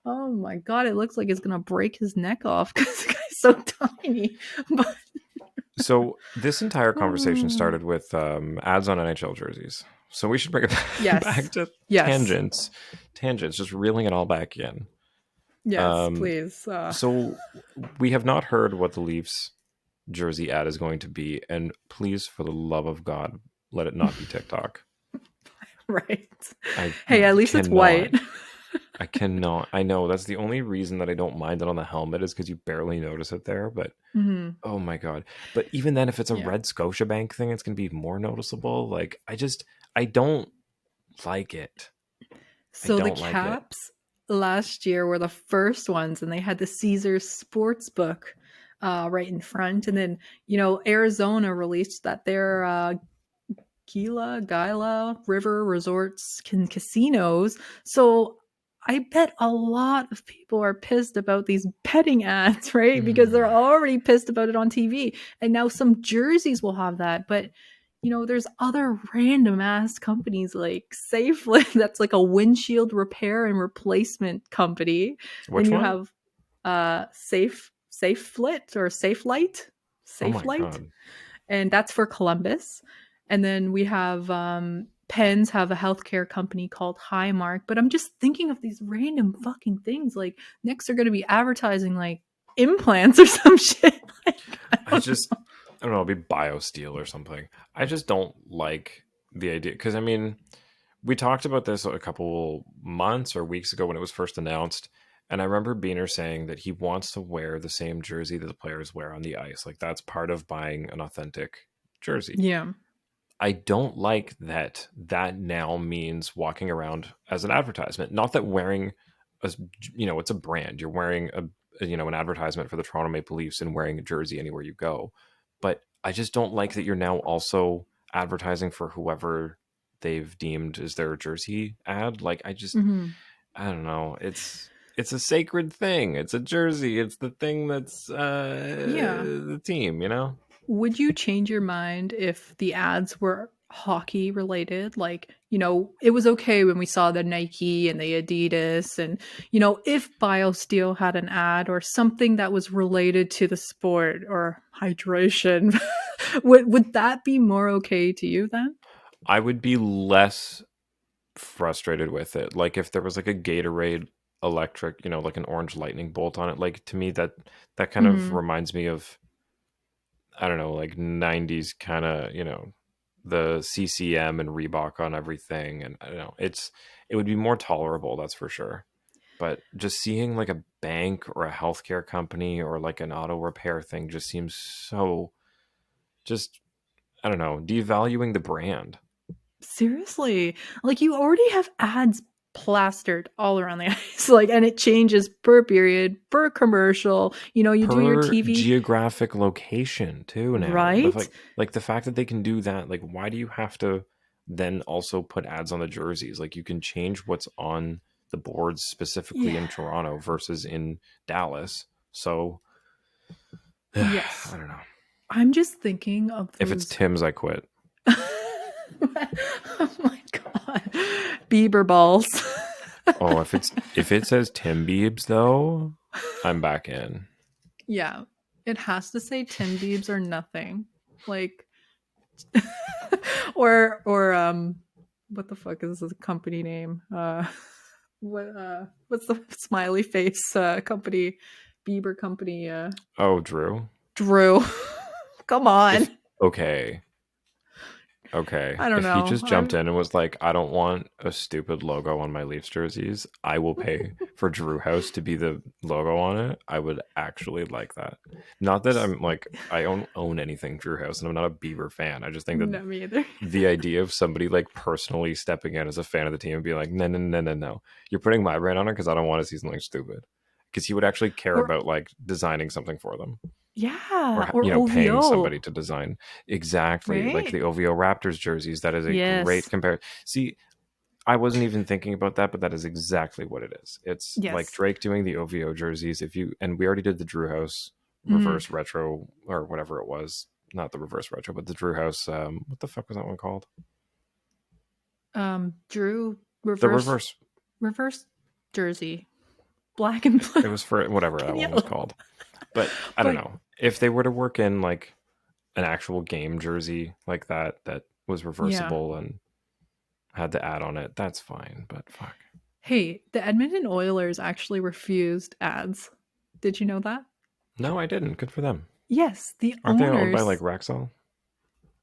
Oh my god, it looks like it's gonna break his neck off because the guy's so tiny. But So this entire conversation oh, started with ads on NHL jerseys. So we should bring it yes, back to yes, tangents, just reeling it all back in. yes, Um, please. so we have not heard what the Leafs jersey ad is going to be, and please, for the love of God, let it not be TikTok. Right. I Hey, at least it's cannot. white. I cannot. I know that's the only reason that I don't mind it on the helmet is because you barely notice it there. But Hmm. oh my god! But even then, if it's a Yeah. red Scotiabank thing, it's gonna be more noticeable. Like I don't like it. I So the don't like it. Caps last year were the first ones, and they had the Caesars Sportsbook right in front. And then, Arizona released that their Gila River resorts casinos. So I bet a lot of people are pissed about these betting ads, right? Because they're already pissed about it on TV. And now some jerseys will have that. But there's other random ass companies like SafeLit, that's like a windshield repair and replacement company. Then Which you one? have SafeLit or Oh my SafeLight, god! and that's for Columbus. And then we have Pens have a healthcare company called Highmark. But I'm just thinking of these random fucking things. Like next, they're going to be advertising like implants or some shit. Like, I just I don't know. It'll be BioSteel or something. I just don't like the idea because I mean we talked about this a couple months or weeks ago when it was first announced. And I remember Beaner saying that he wants to wear the same jersey that the players wear on the ice. Like that's part of buying an authentic jersey. yeah. I don't like that now means walking around as an advertisement. Not that wearing it's a brand. You're wearing an advertisement for the Toronto Maple Leafs and wearing a jersey anywhere you go. But I just don't like that you're now also advertising for whoever they've deemed as their jersey ad. Like Hmm. I don't know. It's a sacred thing. It's a jersey. It's the thing that's Yeah. the team, you know? Would you change your mind if the ads were hockey related? Like, it was okay when we saw the Nike and the Adidas, and, if BioSteel had an ad or something that was related to the sport or hydration, would that be more okay to you then? I would be less frustrated with it. Like if there was like a Gatorade electric, like an orange lightning bolt on it. Like to me that kind of Hmm. reminds me of I don't know, like 90s kind of, the CCM and Reebok on everything and I don't know. It would be more tolerable, that's for sure. But just seeing like a bank or a healthcare company or like an auto repair thing just seems so just I don't know, devaluing the brand. Seriously, like you already have ads plastered all around the ice, like, and it changes per period, per commercial. You do your Per TV, geographic location too now. The right? like the fact that they can do that, like why do you have to then also put ads on the jerseys? Like you can change what's on the boards specifically Yeah. in Toronto versus in Dallas. So I Yes. don't know. I'm just thinking of If it's those. Tim's, I quit. Oh my god. Bieber balls. Oh, if it says Tim Biebs though, I'm back in. Yeah. It has to say Tim Biebs or nothing. Like or what the fuck is the company name? What's the smiley face company, Bieber company, Oh, Drew. Drew. Come on. If okay. Okay. I don't If he know. just jumped in and was like, I don't want a stupid logo on my Leafs jerseys, I will pay for Drew House to be the logo on it. I would actually like that. Not that I'm like, I don't own anything Drew House and I'm not a Beaver fan. I just think that No, me either. the idea of somebody like personally stepping in as a fan of the team and being like, no, no, no, no, no. You're putting my brand on it because I don't want to see something stupid. Because he would actually care Or about like designing something for them yeah, or or paying OVO, somebody to design exactly like right? the OVO Raptors jerseys. That is a great Yes. compare. See, I wasn't even thinking about that, but that is exactly what it is. It's like Yes. Drake doing the OVO jerseys. And we already did the Drew House Mm. reverse retro or whatever it was. Not the reverse retro, but the Drew House. What the fuck was that one called? Drew The reverse reverse. reverse jersey, black and blue It was for whatever that and one was yellow. called. But I don't But know if they were to work in like an actual game jersey like that was yeah. reversible and had to add on it. That's fine. But fuck. Hey, the Edmonton Oilers actually refused ads. Did you know that? No, I didn't. Good for them. Yes, the Aren't they owned by like owners. Rexall?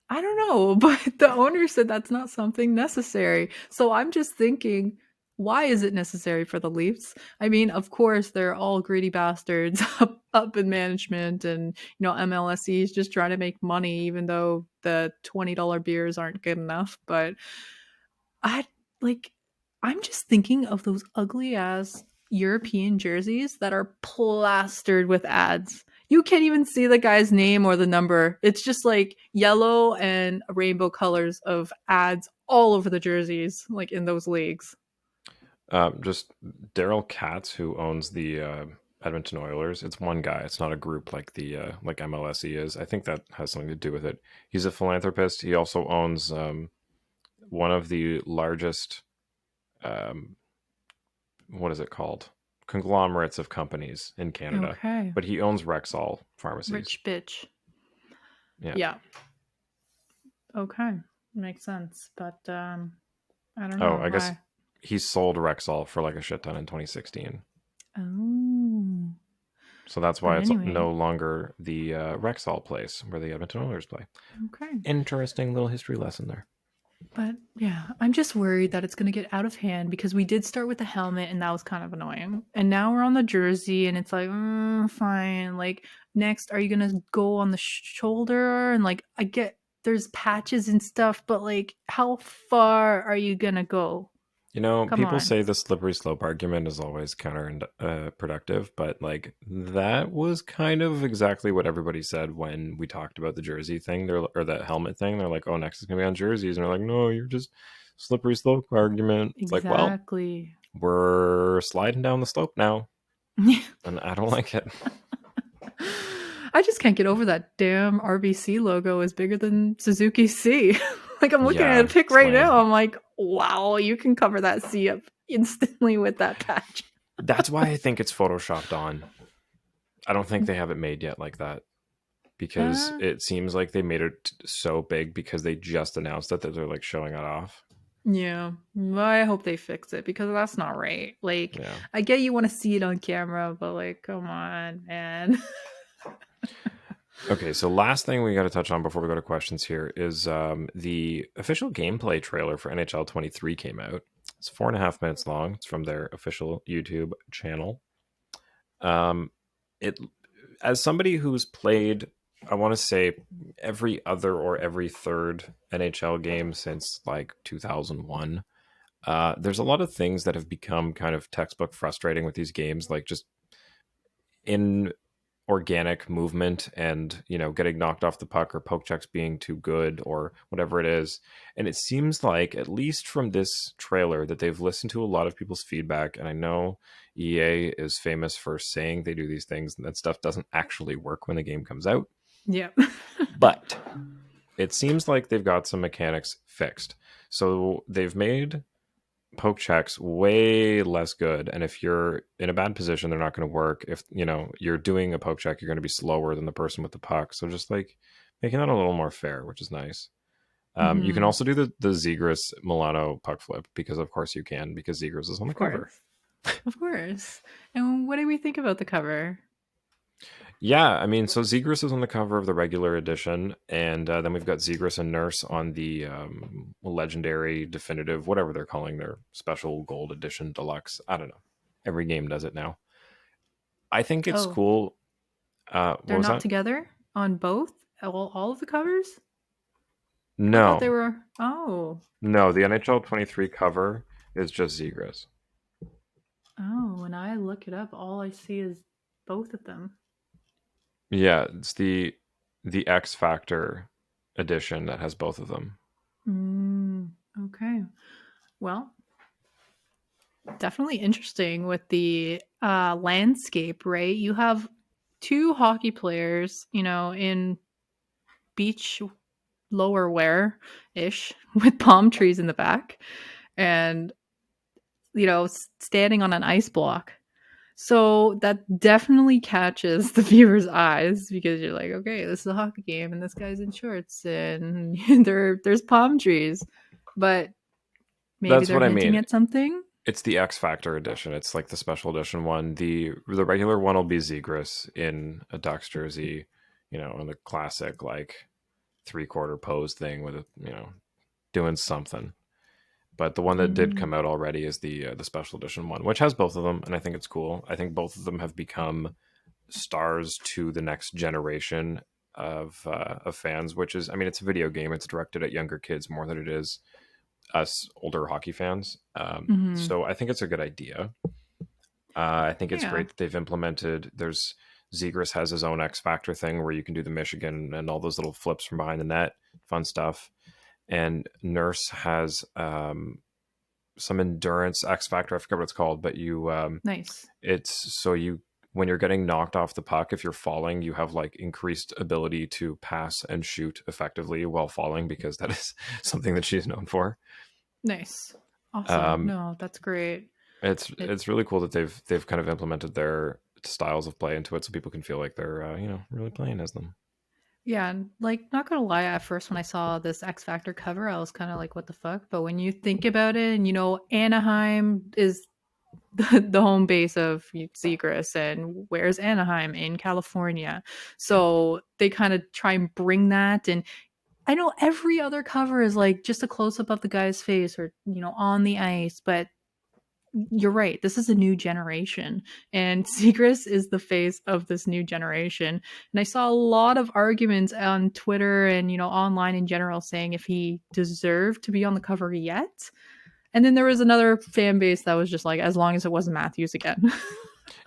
I don't know, but the owner said that's not something necessary. So I'm just thinking, why is it necessary for the Leafs? I mean, of course, they're all greedy bastards up in management, and MLSE is just trying to make money, even though the $20 beers aren't good enough. But I like, I'm just thinking of those ugly ass European jerseys that are plastered with ads. You can't even see the guy's name or the number. It's just like yellow and rainbow colors of ads all over the jerseys, like in those leagues. Just Daryl Katz, who owns the Edmonton Oilers. It's one guy. It's not a group like the like MLSE is. I think that has something to do with it. He's a philanthropist. He also owns one of the largest um, what is it called? Conglomerates of companies in Canada. Okay. But he owns Rexall pharmacies. Rich bitch. Yeah. Yeah. Okay. Makes sense. But I don't Oh, know I guess why. he sold Rexall for like a shit ton in 2016. Oh. So that's But why it's anyway. no longer the Rexall place where the Edmonton Oilers play. Okay. Interesting little history lesson there. But yeah, I'm just worried that it's going to get out of hand because we did start with the helmet and that was kind of annoying. And now we're on the jersey and it's like, fine. Like, next, are you going to go on the shoulder? And like, I get there's patches and stuff, but like, how far are you going to go? You know, Come people on. say the slippery slope argument is always counterproductive, but like that was kind of exactly what everybody said when we talked about the jersey thing, or that helmet thing. They're like, "Oh, next is gonna be on jerseys," and they're like, "No, you're just slippery slope argument." It's like, well, Exactly. we're sliding down the slope now, and I don't like it. I just can't get over that damn RBC logo is bigger than Suzuki C. Like, I'm looking at a Yeah, pic it's right lame. now. I'm like, wow, you can cover that C up instantly with that patch. That's why I think it's photoshopped on. I don't think they have it made yet like that, because Uh, it seems like they made it so big because they just announced it that they're like showing it off. yeah. Well, I hope they fix it because that's not right. Like, Yeah. I get you want to see it on camera, but like, come on, man. Okay, so last thing we got to touch on before we go to questions here is the official gameplay trailer for NHL 23 came out. It's 4.5 minutes long. It's from their official YouTube channel. It, as somebody who's played, I want to say every other or every third NHL game since like 2001. There's a lot of things that have become kind of textbook frustrating with these games, like just in organic movement and getting knocked off the puck or poke checks being too good or whatever it is. And it seems like, at least from this trailer, that they've listened to a lot of people's feedback. And I know EA is famous for saying they do these things and that stuff doesn't actually work when the game comes out, Yeah. but it seems like they've got some mechanics fixed. So they've made poke checks way less good, and if you're in a bad position, they're not going to work. If you're doing a poke check, you're going to be slower than the person with the puck. So just like making that a little more fair, which is nice. You can Hmm. also do the Zegras Milano puck flip, because of course you can, because Zegras is on the Of cover. course. Of course. And what do we think about the cover? Yeah, I mean, so Zegras is on the cover of the regular edition, and then we've got Zegras and Nurse on the legendary, definitive, whatever they're calling their special gold edition deluxe. I don't know. Every game does it now. I think it's Oh, cool. What they're was not that? together on both? All of the covers? I thought they No, were. Oh. no. The NHL 23 cover is just Zegras. Oh, when I look it up, all I see is both of them. Yeah, it's the X Factor edition that has both of them. Mm, okay. Well, Definitely interesting with the landscape, right? You have two hockey players, in beach lower wear ish with palm trees in the back and, standing on an ice block. So that definitely catches the viewer's eyes because you're like, okay, this is a hockey game and this guy's in shorts and there's palm trees. But maybe That's they're what I hinting mean. at something. It's the X Factor edition. It's like the special edition one. The regular one will be Zegras in a Ducks jersey, in the classic like 3/4 pose thing with doing something. But the one that did Mm. come out already is the special edition one, which has both of them, and I think it's cool. I think both of them have become stars to the next generation of fans. Which is, I mean, it's a video game. It's directed at younger kids more than it is us older hockey fans. Hmm. So I think it's a good idea. I think it's Yeah. great that they've implemented. There's Zegras has his own X Factor thing where you can do the Michigan and all those little flips from behind the net, fun stuff. And Nurse has some endurance X Factor. I forget what it's called, but Nice. it's so you when you're getting knocked off the puck, if you're falling, you have like increased ability to pass and shoot effectively while falling because that is something that she's known for. Nice. Awesome. Um, No, that's great. it's It it's really cool that they've kind of implemented their styles of play into it, so people can feel like they're really playing as them. Yeah, and like not gonna lie, at first when I saw this X Factor cover, I was kind of like, what the fuck? But when you think about it, and Anaheim is the home base of Zegras, and where's Anaheim? In California. So they kind of try and bring that. And I know every other cover is like just a close up of the guy's face or, on the ice, but you're right. This is a new generation, and Segrist is the face of this new generation. And I saw a lot of arguments on Twitter and online in general saying if he deserved to be on the cover yet. And then there was another fan base that was just like, as long as it wasn't Matthews again.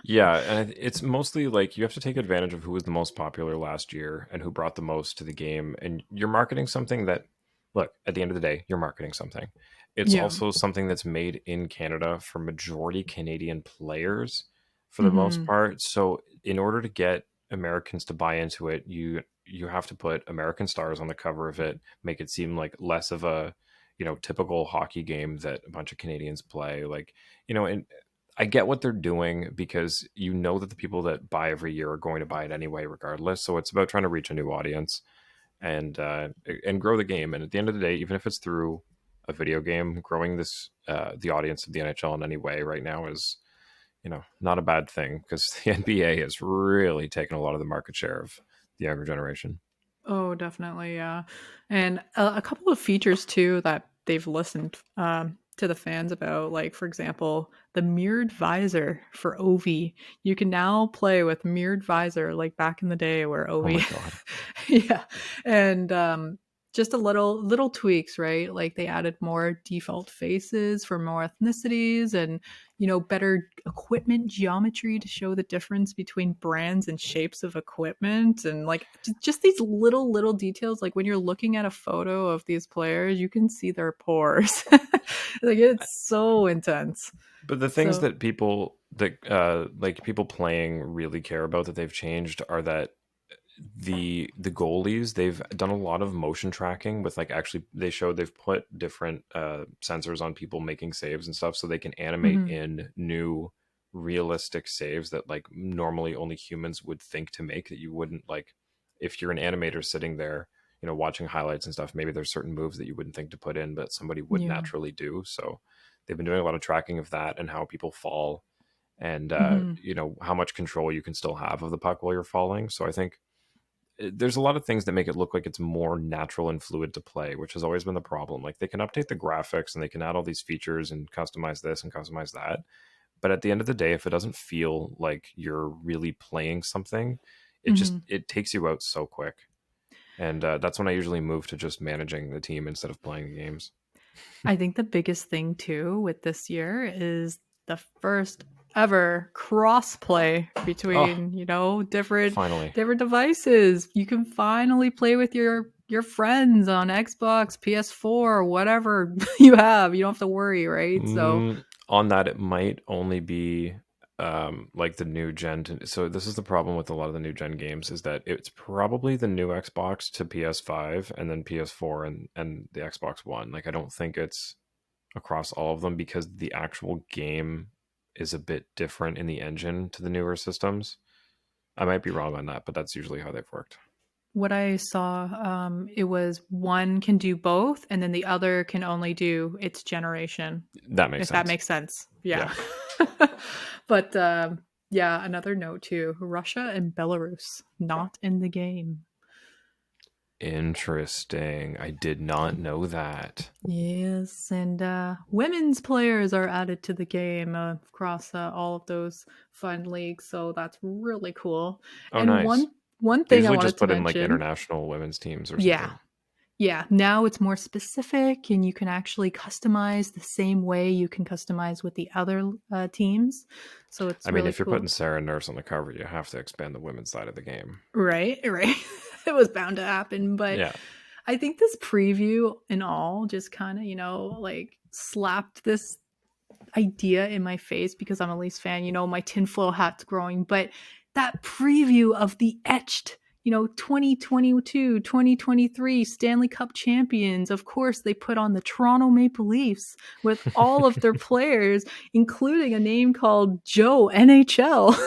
Yeah, and it's mostly like you have to take advantage of who was the most popular last year and who brought the most to the game. And you're marketing something that, look, at the end of the day, you're marketing something. It's Yeah. also something that's made in Canada for majority Canadian players for the most Hmm. part. So in order to get Americans to buy into it, you have to put American stars on the cover of it, make it seem like less of a, typical hockey game that a bunch of Canadians play. Like, and I get what they're doing because you know that the people that buy every year are going to buy it anyway, regardless. So it's about trying to reach a new audience and grow the game. And at the end of the day, even if it's through a video game, growing the audience of the NHL in any way right now is not a bad thing because the NBA has really taken a lot of the market share of the younger generation. Oh, definitely, yeah. And a couple of features too that they've listened to the fans about, like for example, the mirrored visor for Ovi. You can now play with mirrored visor, like back in the day where Oh my Ovi, god. yeah, and just a little tweaks, right? Like they added more default faces for more ethnicities and better equipment geometry to show the difference between brands and shapes of equipment, and like just these little details, like when you're looking at a photo of these players you can see their pores. Like it's so intense. But the things So that people playing really care about that they've changed are that the goalies, they've done a lot of motion tracking with like actually they've put different sensors on people making saves and stuff so they can animate mhm. in new realistic saves that like normally only humans would think to make, that you wouldn't like if you're an animator sitting there watching highlights and stuff. Maybe there's certain moves that you wouldn't think to put in but somebody would Yeah. naturally do. So they've been doing a lot of tracking of that and how people fall, and Mhm. how much control you can still have of the puck while you're falling. So I think there's a lot of things that make it look like it's more natural and fluid to play, which has always been the problem. Like they can update the graphics and they can add all these features and customize this and customize that. But at the end of the day, if it doesn't feel like you're really playing something, Mhm. it takes you out so quick. And that's when I usually move to just managing the team instead of playing the games. I think the biggest thing too with this year is the first ever cross play Oh, between, different finally. different devices. You can finally play with your friends on Xbox, PS4, whatever you have. You don't have to worry, right? So on that, it might only be like the new gen. So this is the problem with a lot of the new gen games, is that it's probably the new Xbox to PS5 and then PS4 and the Xbox One. Like, I don't think it's across all of them because the actual game is a bit different in the engine to the newer systems. I might be wrong on that, but that's usually how they've worked. What I saw, it was one can do both, and then the other can only do its generation. That makes If sense. that makes sense. Yeah. But yeah, another note too. Russia and Belarus not in the game. Interesting. I did not know that. Yes, and women's players are added to the game across all of those fun leagues, so that's really cool. Oh, And nice. one They thing I usually wanted just to put in like mention, international women's teams or yeah, something. yeah, now it's more specific, and you can actually customize the same way you can customize with the other teams. So it's I mean, really if you're cool. putting Sarah Nurse on the cover, you have to expand the women's side of the game. Right. It was bound to happen, but Yeah. I think this preview and all just kind of, like slapped this idea in my face because I'm a Leafs fan, my tinfoil hat's growing, but that preview of the etched, 2022, 2023 Stanley Cup champions, of course, they put on the Toronto Maple Leafs with all of their players, including a name called Joe NHL.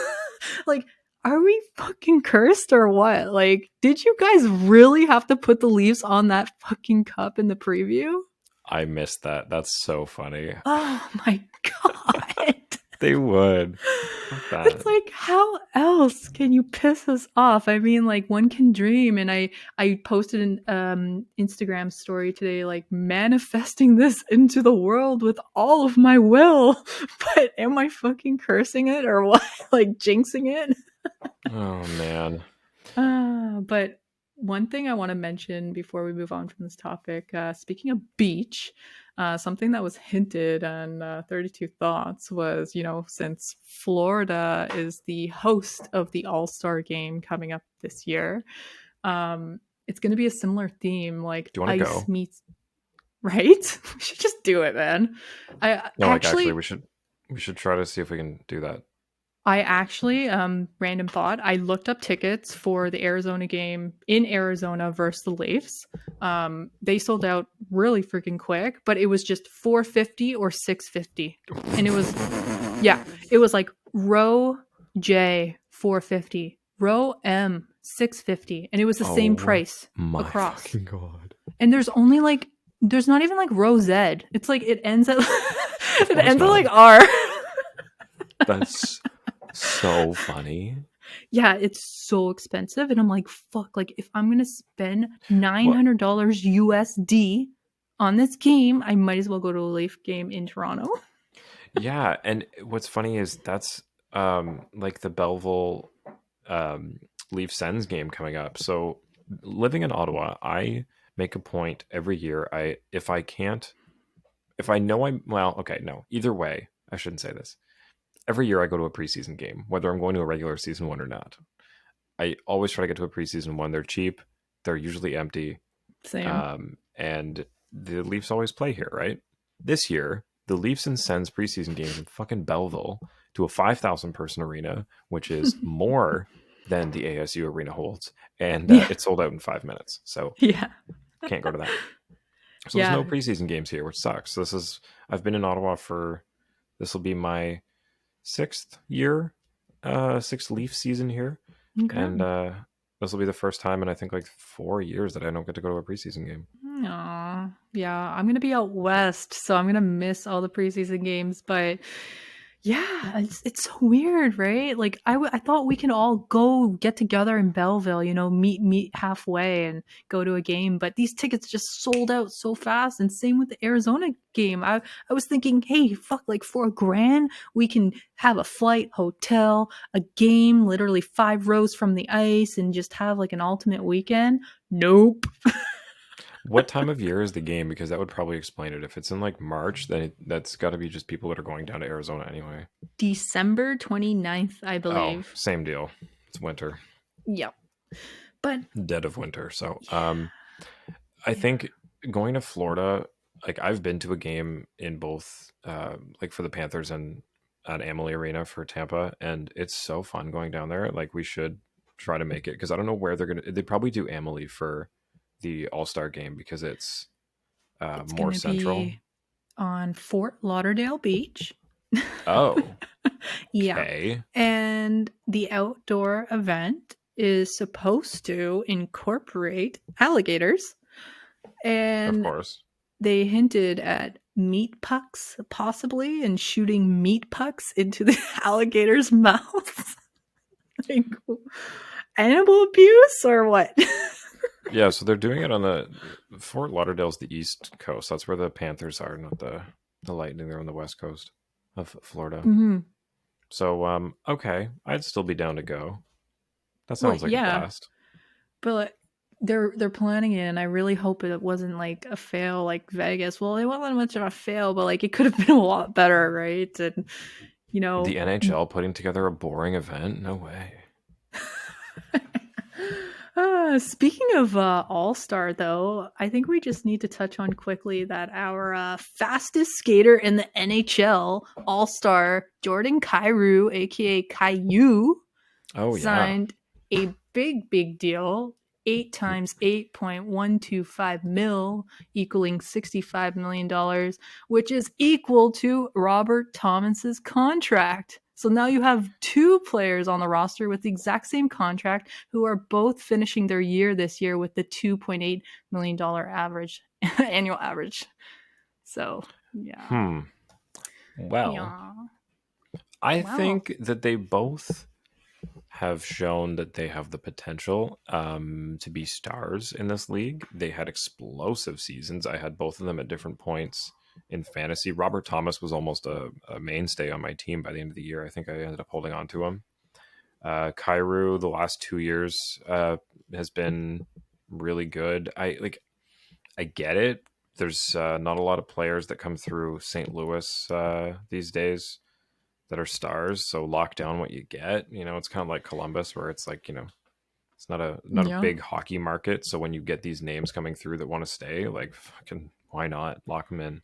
Like, are we fucking cursed or what? Like, did you guys really have to put the Leafs on that fucking cup in the preview? I missed that. That's so funny. Oh my god. They would. It's like, how else can you piss us off? I mean, like, one can dream, and I posted an Instagram story today, like, manifesting this into the world with all of my will. But am I fucking cursing it or what? Like, jinxing it? Oh, man. But one thing I want to mention before we move on from this topic, speaking of beach, something that was hinted on 32 Thoughts was, since Florida is the host of the All-Star game coming up this year, it's going to be a similar theme, like Do you want to ice go? meets, right? We should just do it, man. No, actually, we should try to see if we can do that. I actually, random thought, I looked up tickets for the Arizona game in Arizona versus the Leafs. They sold out really freaking quick, but it was just $450 or $650. And it was like row J $450, row M $650, and it was the same price across. Fucking God. And there's not even like row Z. It's like it ends at like R. That's so funny. Yeah, it's so expensive, and I'm like, fuck, like, if I'm gonna spend $900 USD on this game, I might as well go to a Leaf game in Toronto. Yeah, and what's funny is that's like the Belleville Leaf Sens game coming up. So living in Ottawa, I make a point every year. Either way, I shouldn't say this. Every year I go to a preseason game, whether I'm going to a regular season one or not. I always try to get to a preseason one. They're cheap. They're usually empty. Same. And the Leafs always play here, right? This year, the Leafs and Sens preseason game in fucking Belleville to a 5,000 person arena, which is more than the ASU arena holds. And it sold out in 5 minutes. So can't go to that. So there's no preseason games here, which sucks. So I've been in Ottawa this will be my sixth Leaf season here. Okay. And this will be the first time in I think like 4 years that I don't get to go to a preseason game. Aww. Yeah, I'm gonna be out west, so I'm gonna miss all the preseason games, but yeah, it's so weird, right? Like I thought we can all go get together in Belleville, meet halfway and go to a game, but these tickets just sold out so fast. And same with the Arizona game. I was thinking, hey, fuck, like for $1,000 we can have a flight, hotel, a game, literally 5 rows from the ice, and just have like an ultimate weekend. Nope. What time of year is the game? Because that would probably explain it. If it's in like March, then that's got to be just people that are going down to Arizona anyway. December 29th, I believe. Oh, same deal. It's winter. Yep. But dead of winter. So I think going to Florida, like I've been to a game in both, like for the Panthers and at Amalie Arena for Tampa, and it's so fun going down there. Like we should try to make it because I don't know where they're gonna. They probably do Amalie for the All Star game because it's It's more going to central. be on Fort Lauderdale Beach. Oh, Yeah. okay, And the outdoor event is supposed to incorporate alligators. of And course. they hinted at meat pucks, possibly, and shooting meat pucks into the alligator's mouth. Like, animal abuse or what? Yeah, so they're doing it on the Fort Lauderdale's the East Coast. That's where the Panthers are, not the Lightning. They're on the West Coast of Florida. Mm-hmm. So, okay, I'd still be down to go. That Well, sounds like a yeah, blast. but they're planning it, and I really hope it wasn't like a fail like Vegas. Well, it wasn't much of a fail, but like it could have been a lot better, right? And you The know, NHL putting together a boring event? No way. speaking of All Star, though, I think we just need to touch on quickly that our fastest skater in the NHL, All Star Jordan Kyrou, aka Caillou, Oh yeah. signed a big deal, 8 times 8.125 mil, equaling $65 million, which is equal to Robert Thomas's contract. So now you have two players on the roster with the exact same contract who are both finishing their year this year with the $2.8 million average annual average. So yeah. Well, Yeah. I Wow. think that they both have shown that they have the potential to be stars in this league. They had explosive seasons. I had both of them at different points in fantasy. Robert Thomas was almost a mainstay on my team by the end of the year. I think I ended up holding on to him. Kyrou, the last 2 years, has been really good. I get it. There's not a lot of players that come through St. Louis these days that are stars. So lock down what you get. You know, it's kind of like Columbus, where it's like, it's not a Yeah. big hockey market. So when you get these names coming through that want to stay, like fucking why not lock them in?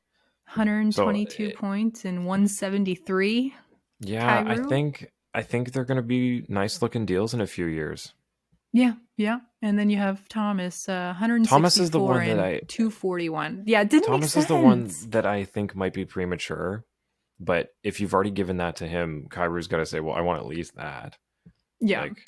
So 122 points and 173. yeah, I Kyrou. think I think they're going to be nice looking deals in a few years. Yeah, yeah. And then you have Thomas, Thomas is the 164 one that and I 241. Yeah, it didn't make Thomas is the one sense. that I think might be premature. But if you've already given that to him, Kairou's got to say, "Well, I want at least that." Yeah. Like,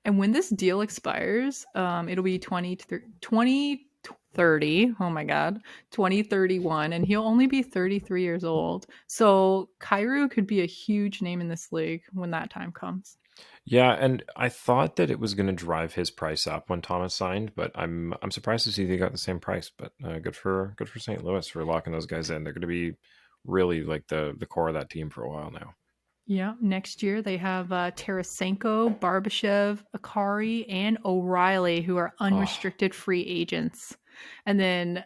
And when this deal expires, it'll be 2030. Oh my God. 2031. And he'll only be 33 years old. So Kyrou could be a huge name in this league when that time comes. yeah, and I thought that it was going to drive his price up when Thomas signed, but I'm surprised to see they got the same price. But good for St. Louis for locking those guys in. They're going to be really like the core of that team for a while now. Yeah, next year they have Tarasenko, Barbashev, Akari, and O'Reilly, who are Oh, unrestricted free agents. And then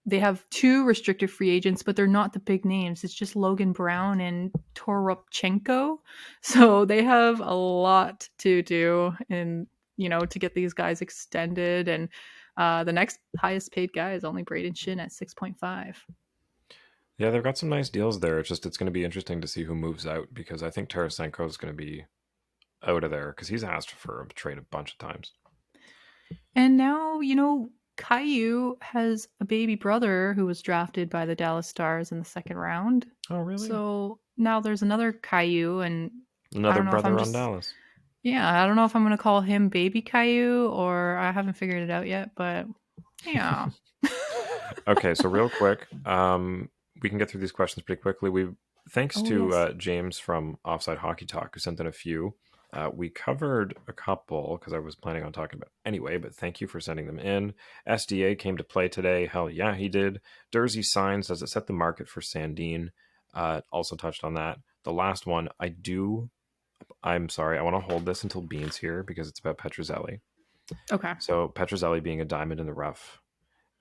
they have two restricted free agents, but they're not the big names. It's just Logan Brown and Toropchenko. So they have a lot to do, and to get these guys extended. And the next highest paid guy is only Braden Shin at 6.5. yeah, they've got some nice deals there. It's going to be interesting to see who moves out because I think Tarasenko is going to be out of there because he's asked for a trade a bunch of times. And now, Caillou has a baby brother who was drafted by the Dallas Stars in the second round. Oh, really? So now there's another Caillou, and I Another don't know if I'm brother on just, Dallas. yeah, I don't know if I'm going to call him baby Caillou or I haven't figured it out yet, but yeah. Okay, so real quick, we can get through these questions pretty quickly. Thanks Oh, to yes. James from Offside Hockey Talk who sent in a few. We covered a couple because I was planning on talking about anyway, but thank you for sending them in. SDA came to play today. Hell yeah, he did. Dursey signs. Does it set the market for Sandin? Also touched on that. The last one, I'm sorry, I want to hold this until Bean's here because it's about Petruzzelli. Okay. So Petruzzelli being a diamond in the rough,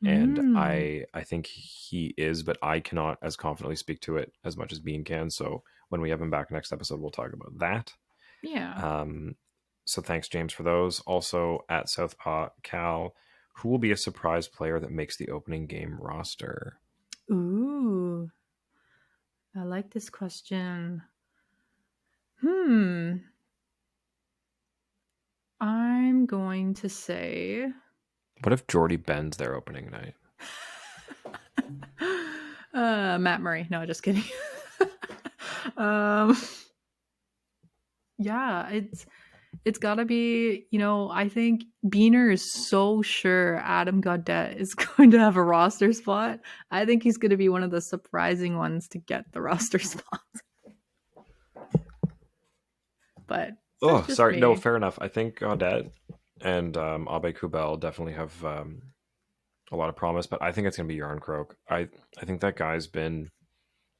and Mm, I think he is, but I cannot as confidently speak to it as much as Bean can. So when we have him back next episode, we'll talk about that. yeah. So thanks, James, for those. Also at Southpaw Cal, Who will be a surprise player that makes the opening game roster? Ooh, I like this question. I'm going to say What if Jordy Ben's their opening night? Matt Murray. No, just kidding. um, yeah, it's got to be, I think Beaner is so sure Adam Gaudette is going to have a roster spot. I think he's going to be one of the surprising ones to get the roster spot. But Oh, sorry. me. No, fair enough. I think Gaudette and Abe Kubel definitely have a lot of promise, but I think it's going to be Yarncroke. I think that guy's been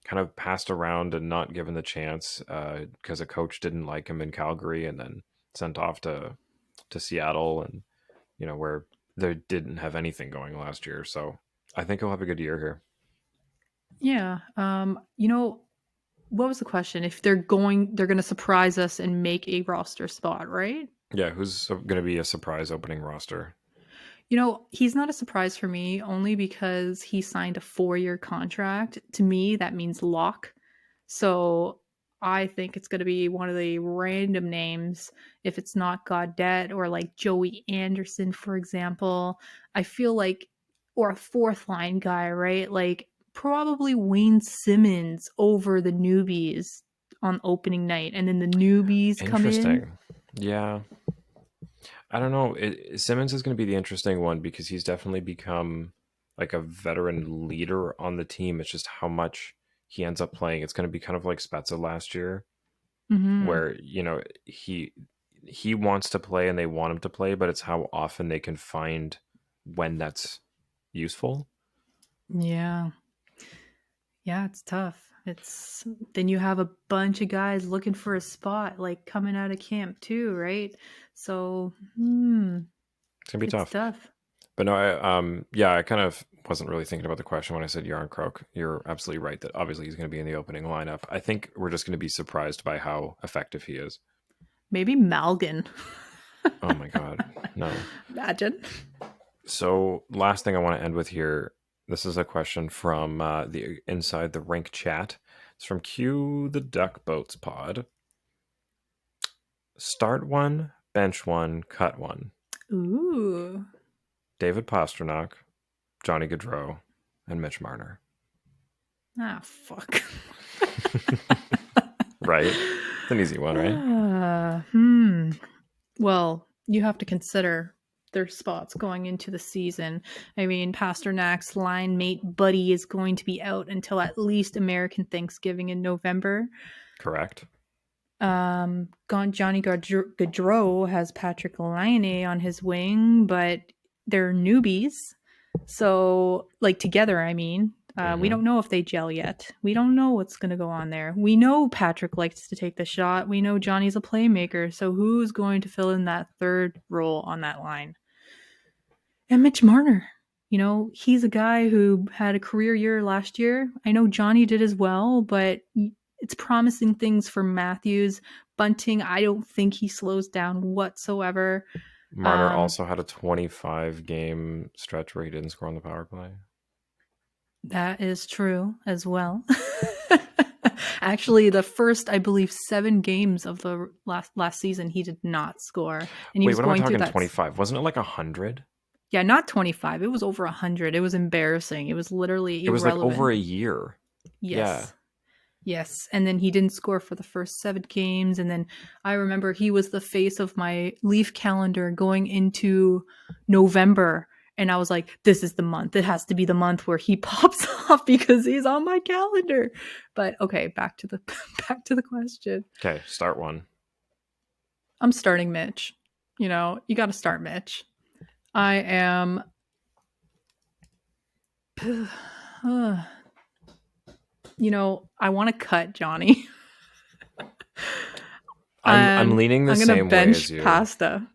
kind of passed around and not given the chance because a coach didn't like him in Calgary and then sent off to Seattle, and where they didn't have anything going last year. So I think he'll have a good year here. Yeah. What was the question? If they're going to surprise us and make a roster spot, right? Yeah, who's going to be a surprise opening roster? He's not a surprise for me only because he signed a 4-year contract. To me, that means lock. So I think it's going to be one of the random names. If it's not Gaudette or like Joey Anderson, for example, I feel like, or a fourth line guy, right? Like probably Wayne Simmons over the newbies on opening night. And then the newbies come in. Interesting. Yeah. I don't know. Simmons is going to be the interesting one because he's definitely become like a veteran leader on the team. It's just how much he ends up playing. It's going to be kind of like Spezza last year, where he wants to play and they want him to play, but it's how often they can find when that's useful. Yeah, it's tough. Then you have a bunch of guys looking for a spot, like coming out of camp too, right? So it's gonna be tough. But no, I kind of wasn't really thinking about the question when I said Yarncroke. You're absolutely right that obviously he's going to be in the opening lineup. I think we're just going to be surprised by how effective he is. Maybe Malgin. Oh my God, no! Imagine. So last thing I want to end with here. This is a question from the Inside the Rink chat. It's from Q the Duck Boats Pod. Start one, bench one, cut one. Ooh. David Pastrnak, Johnny Gaudreau, and Mitch Marner. Ah, fuck. Right? It's an easy one, right? Well, you have to consider their spots going into the season. I mean, Pasternak's line mate Buddy is going to be out until at least American Thanksgiving in November. Correct. Johnny Gaudreau has Patrick Laine on his wing, but they're newbies. So, like together, I mean, we don't know if they gel yet. We don't know what's going to go on there. We know Patrick likes to take the shot. We know Johnny's a playmaker. So who's going to fill in that third role on that line? And Mitch Marner, he's a guy who had a career year last year. I know Johnny did as well, but it's promising things for Matthews. Bunting, I don't think he slows down whatsoever. Marner also had a 25-game stretch where he didn't score on the power play. That is true as well. Actually, the first, I believe, 7 games of the last season, he did not score. And Wait, what am I talking 25? Wasn't it like 100? Yeah, not 25. It was over 100. It was embarrassing. It was literally irrelevant. It was like over a year. Yes. Yeah. Yes. And then he didn't score for the first 7 games. And then I remember he was the face of my Leaf calendar going into November. And I was like, this is the month. It has to be the month where he pops off because he's on my calendar. But okay, back to the question. Okay, start one. I'm starting Mitch. You got to start Mitch. I am I want to cut Johnny. I'm leaning the same way as you. Pasta.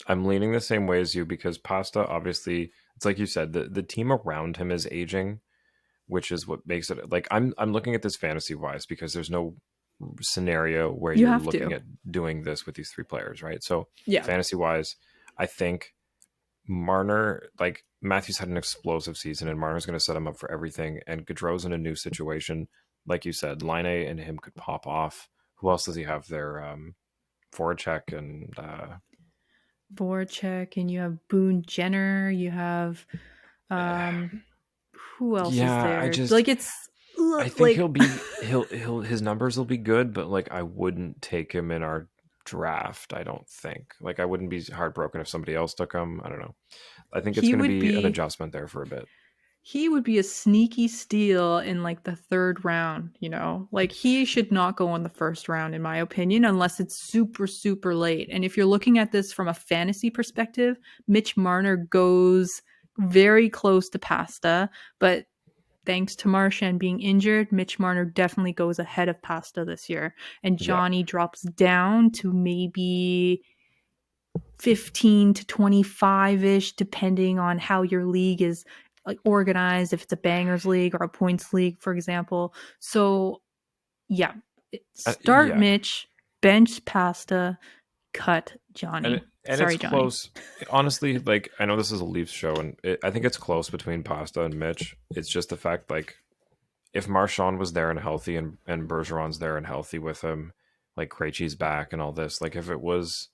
I'm leaning the same way as you because Pasta, obviously, it's like you said, the team around him is aging, which is what makes it like I'm looking at this fantasy wise because there's no scenario where you're looking at doing this with these 3 players, right? So fantasy wise, I think Marner, like Matthews had an explosive season, and Marner's going to set him up for everything. And Gaudreau's in a new situation, like you said. Line and him could pop off. Who else does he have there? Voracek and Voracek, and you have Boone Jenner. You have who else is yeah. there? Like it's I think like he'll his numbers will be good, but like I wouldn't take him in our draft. I don't think. Like I wouldn't be heartbroken if somebody else took him. I don't know. I think it's he going to would be an be adjustment there for a bit. he would be a sneaky steal in like the third round, you know? Like he should not go in the first round in my opinion unless it's super super late. And if you're looking at this from a fantasy perspective, Mitch Marner goes very close to Pasta, but thanks to Marchand being injured, Mitch Marner definitely goes ahead of Pasta this year. And Yeah, Johnny drops down to maybe 15 to 25-ish, depending on how your league is like organized, if it's a bangers league or a points league, for example. So yeah, start yeah. Mitch, bench Pasta, cut Johnny. And it's Sorry, Johnny. close. Honestly, like I know this is a Leafs show, and I think it's close between Pasta and Mitch. It's just the fact, like, if Marchand was there and healthy, and Bergeron's there and healthy with him, like Krejci's back and all this, like if it was,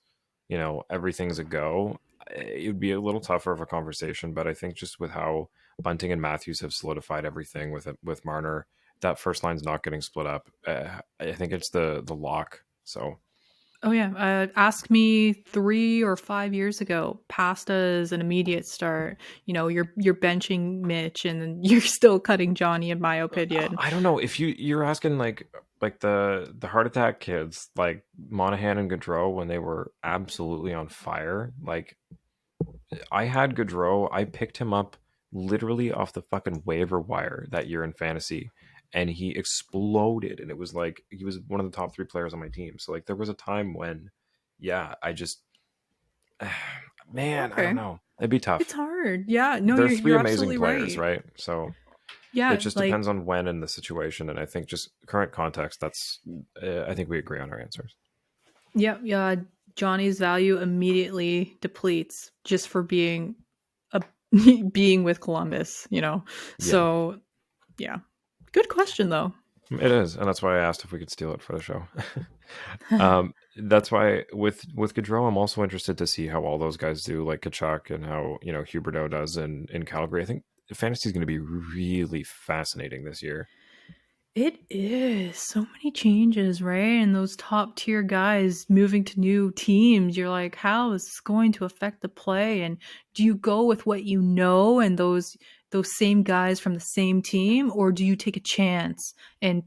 everything's a go, it would be a little tougher of a conversation. But I think just with how Bunting and Matthews have solidified everything with Marner, that first line's not getting split up. I think it's the lock. So. Oh yeah, ask me 3 or 5 years ago. Pasta is an immediate start. You know, you're benching Mitch, and then you're still cutting Johnny, in my opinion. I don't know if you're asking like the heart attack kids like Monahan and Gaudreau when they were absolutely on fire. Like I had Gaudreau, I picked him up literally off the fucking waiver wire that year in fantasy, and he exploded. And it was like he was one of the top 3 players on my team. So like there was a time when, yeah, I just, man, I Okay. don't know. It'd be tough. It's hard. Yeah, no, They're you're 3 you're amazing absolutely players, right. right? So it Yeah, just like depends on when and the situation, and I think just current context. That's I think we agree on our answers. yeah, Johnny's value immediately depletes just for being a being with Columbus, you know. Yeah, So, yeah. Good question though. it is, and that's why I asked if we could steal it for the show. That's why with Gaudreau, I'm also interested to see how all those guys do, like Kachuk and how Huberdeau does in Calgary. I think fantasy is going to be really fascinating this year. It is so many changes, right? And those top tier guys moving to new teams. You're like, how is this going to affect the play? And do you go with what you know and those same guys from the same team, or do you take a chance and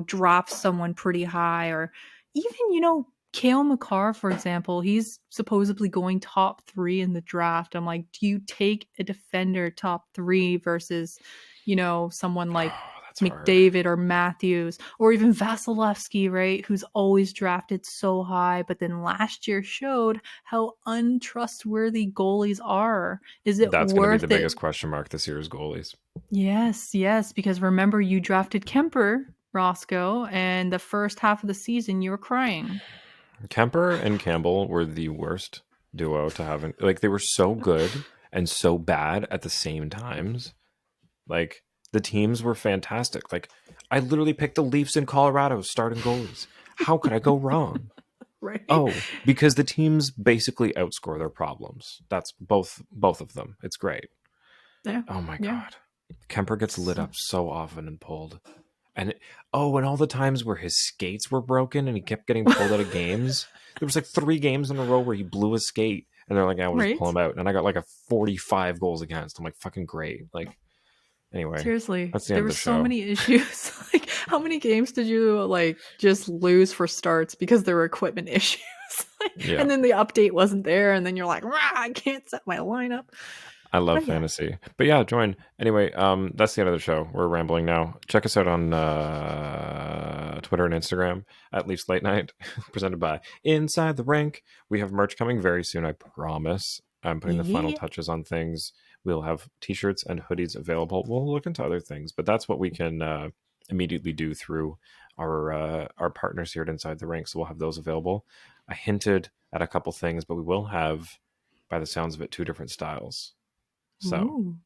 drop someone pretty high, or even Cale Makar, for example, he's supposedly going top 3 in the draft. I'm like, do you take a defender top 3 versus someone like Oh, that's hard. McDavid or Matthews or even Vasilevsky, right? Who's always drafted so high, but then last year showed how untrustworthy goalies are. Is it That's going to be the worth it? biggest question mark this year's goalies. Yes, because remember you drafted Kemper, Roscoe, and the first half of the season you were crying. Kemper and Campbell were the worst duo to have. Like they were so good and so bad at the same times. Like the teams were fantastic. Like I literally picked the Leafs in Colorado starting goalies. How could I go wrong? Right? Oh, because the teams basically outscore their problems. That's both of them. It's great. Yeah. Oh my Yeah. god. Kemper gets lit up so often and pulled. And and all the times where his skates were broken and he kept getting pulled out of games. There was like 3 games in a row where he blew a skate and they're like, "I will just pull Right? him out." And I got like a 45 goals against. I'm like, fucking great. Like anyway, Seriously, that's the there end were of the so show. many issues. Like, how many games did you like just lose for starts because there were equipment issues? Yeah. And then the update wasn't there, and then you're like, "Rah, I can't set my lineup." I love But yeah, fantasy. But yeah, join. Anyway, that's the end of the show. We're rambling now. Check us out on Twitter and Instagram at Leafs Late Night, presented by Inside the Rink. We have merch coming very soon, I promise. I'm putting the final yeah, touches on things. We'll have t-shirts and hoodies available. We'll look into other things, but that's what we can immediately do through our partners here at Inside the Rink. So we'll have those available. I hinted at a couple things, but we will have by the sounds of it, 2 different styles. So Ooh.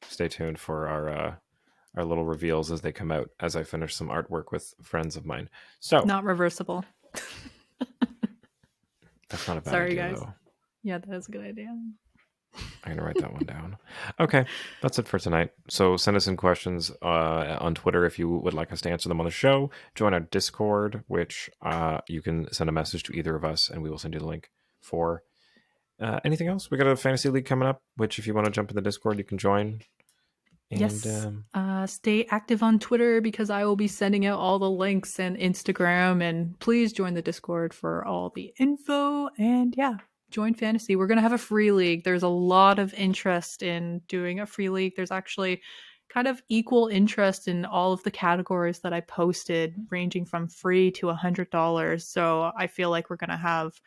stay tuned for our little reveals as they come out, as I finish some artwork with friends of mine. So Not reversible. that's not a bad Sorry, idea, guys. though. Yeah, that is a good idea. I'm gonna write that one down. Okay, that's it for tonight. So send us in questions on Twitter if you would like us to answer them on the show. Join our Discord, which you can send a message to either of us, and we will send you the link for. Anything else? We got a fantasy league coming up, which if you want to jump in the Discord, you can join. And, Yes. Stay active on Twitter because I will be sending out all the links and Instagram. And please join the Discord for all the info. And yeah, join Fantasy. We're going to have a free league. There's a lot of interest in doing a free league. There's actually kind of equal interest in all of the categories that I posted, ranging from free to $100. So I feel like we're going to have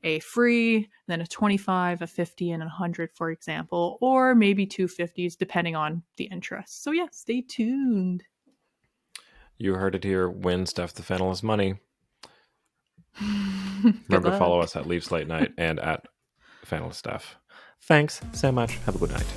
a free, then a 25, a 50, and a 100, for example, or maybe 250s, depending on the interest. So yeah, stay tuned. you heard it here. Win Steph the Fennel's money. Good Remember to follow luck. us at Leafs Late Night and at Fennel Steph. Thanks so much. Have a good night.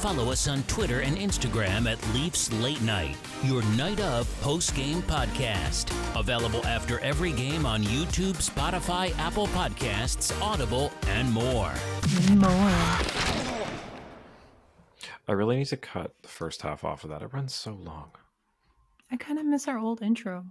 Follow us on Twitter and Instagram at Leafs Late Night, your night of post-game podcast. Available after every game on YouTube, Spotify, Apple Podcasts, Audible, and more. I really need to cut the first half off of that. It runs so long. I kind of miss our old intro.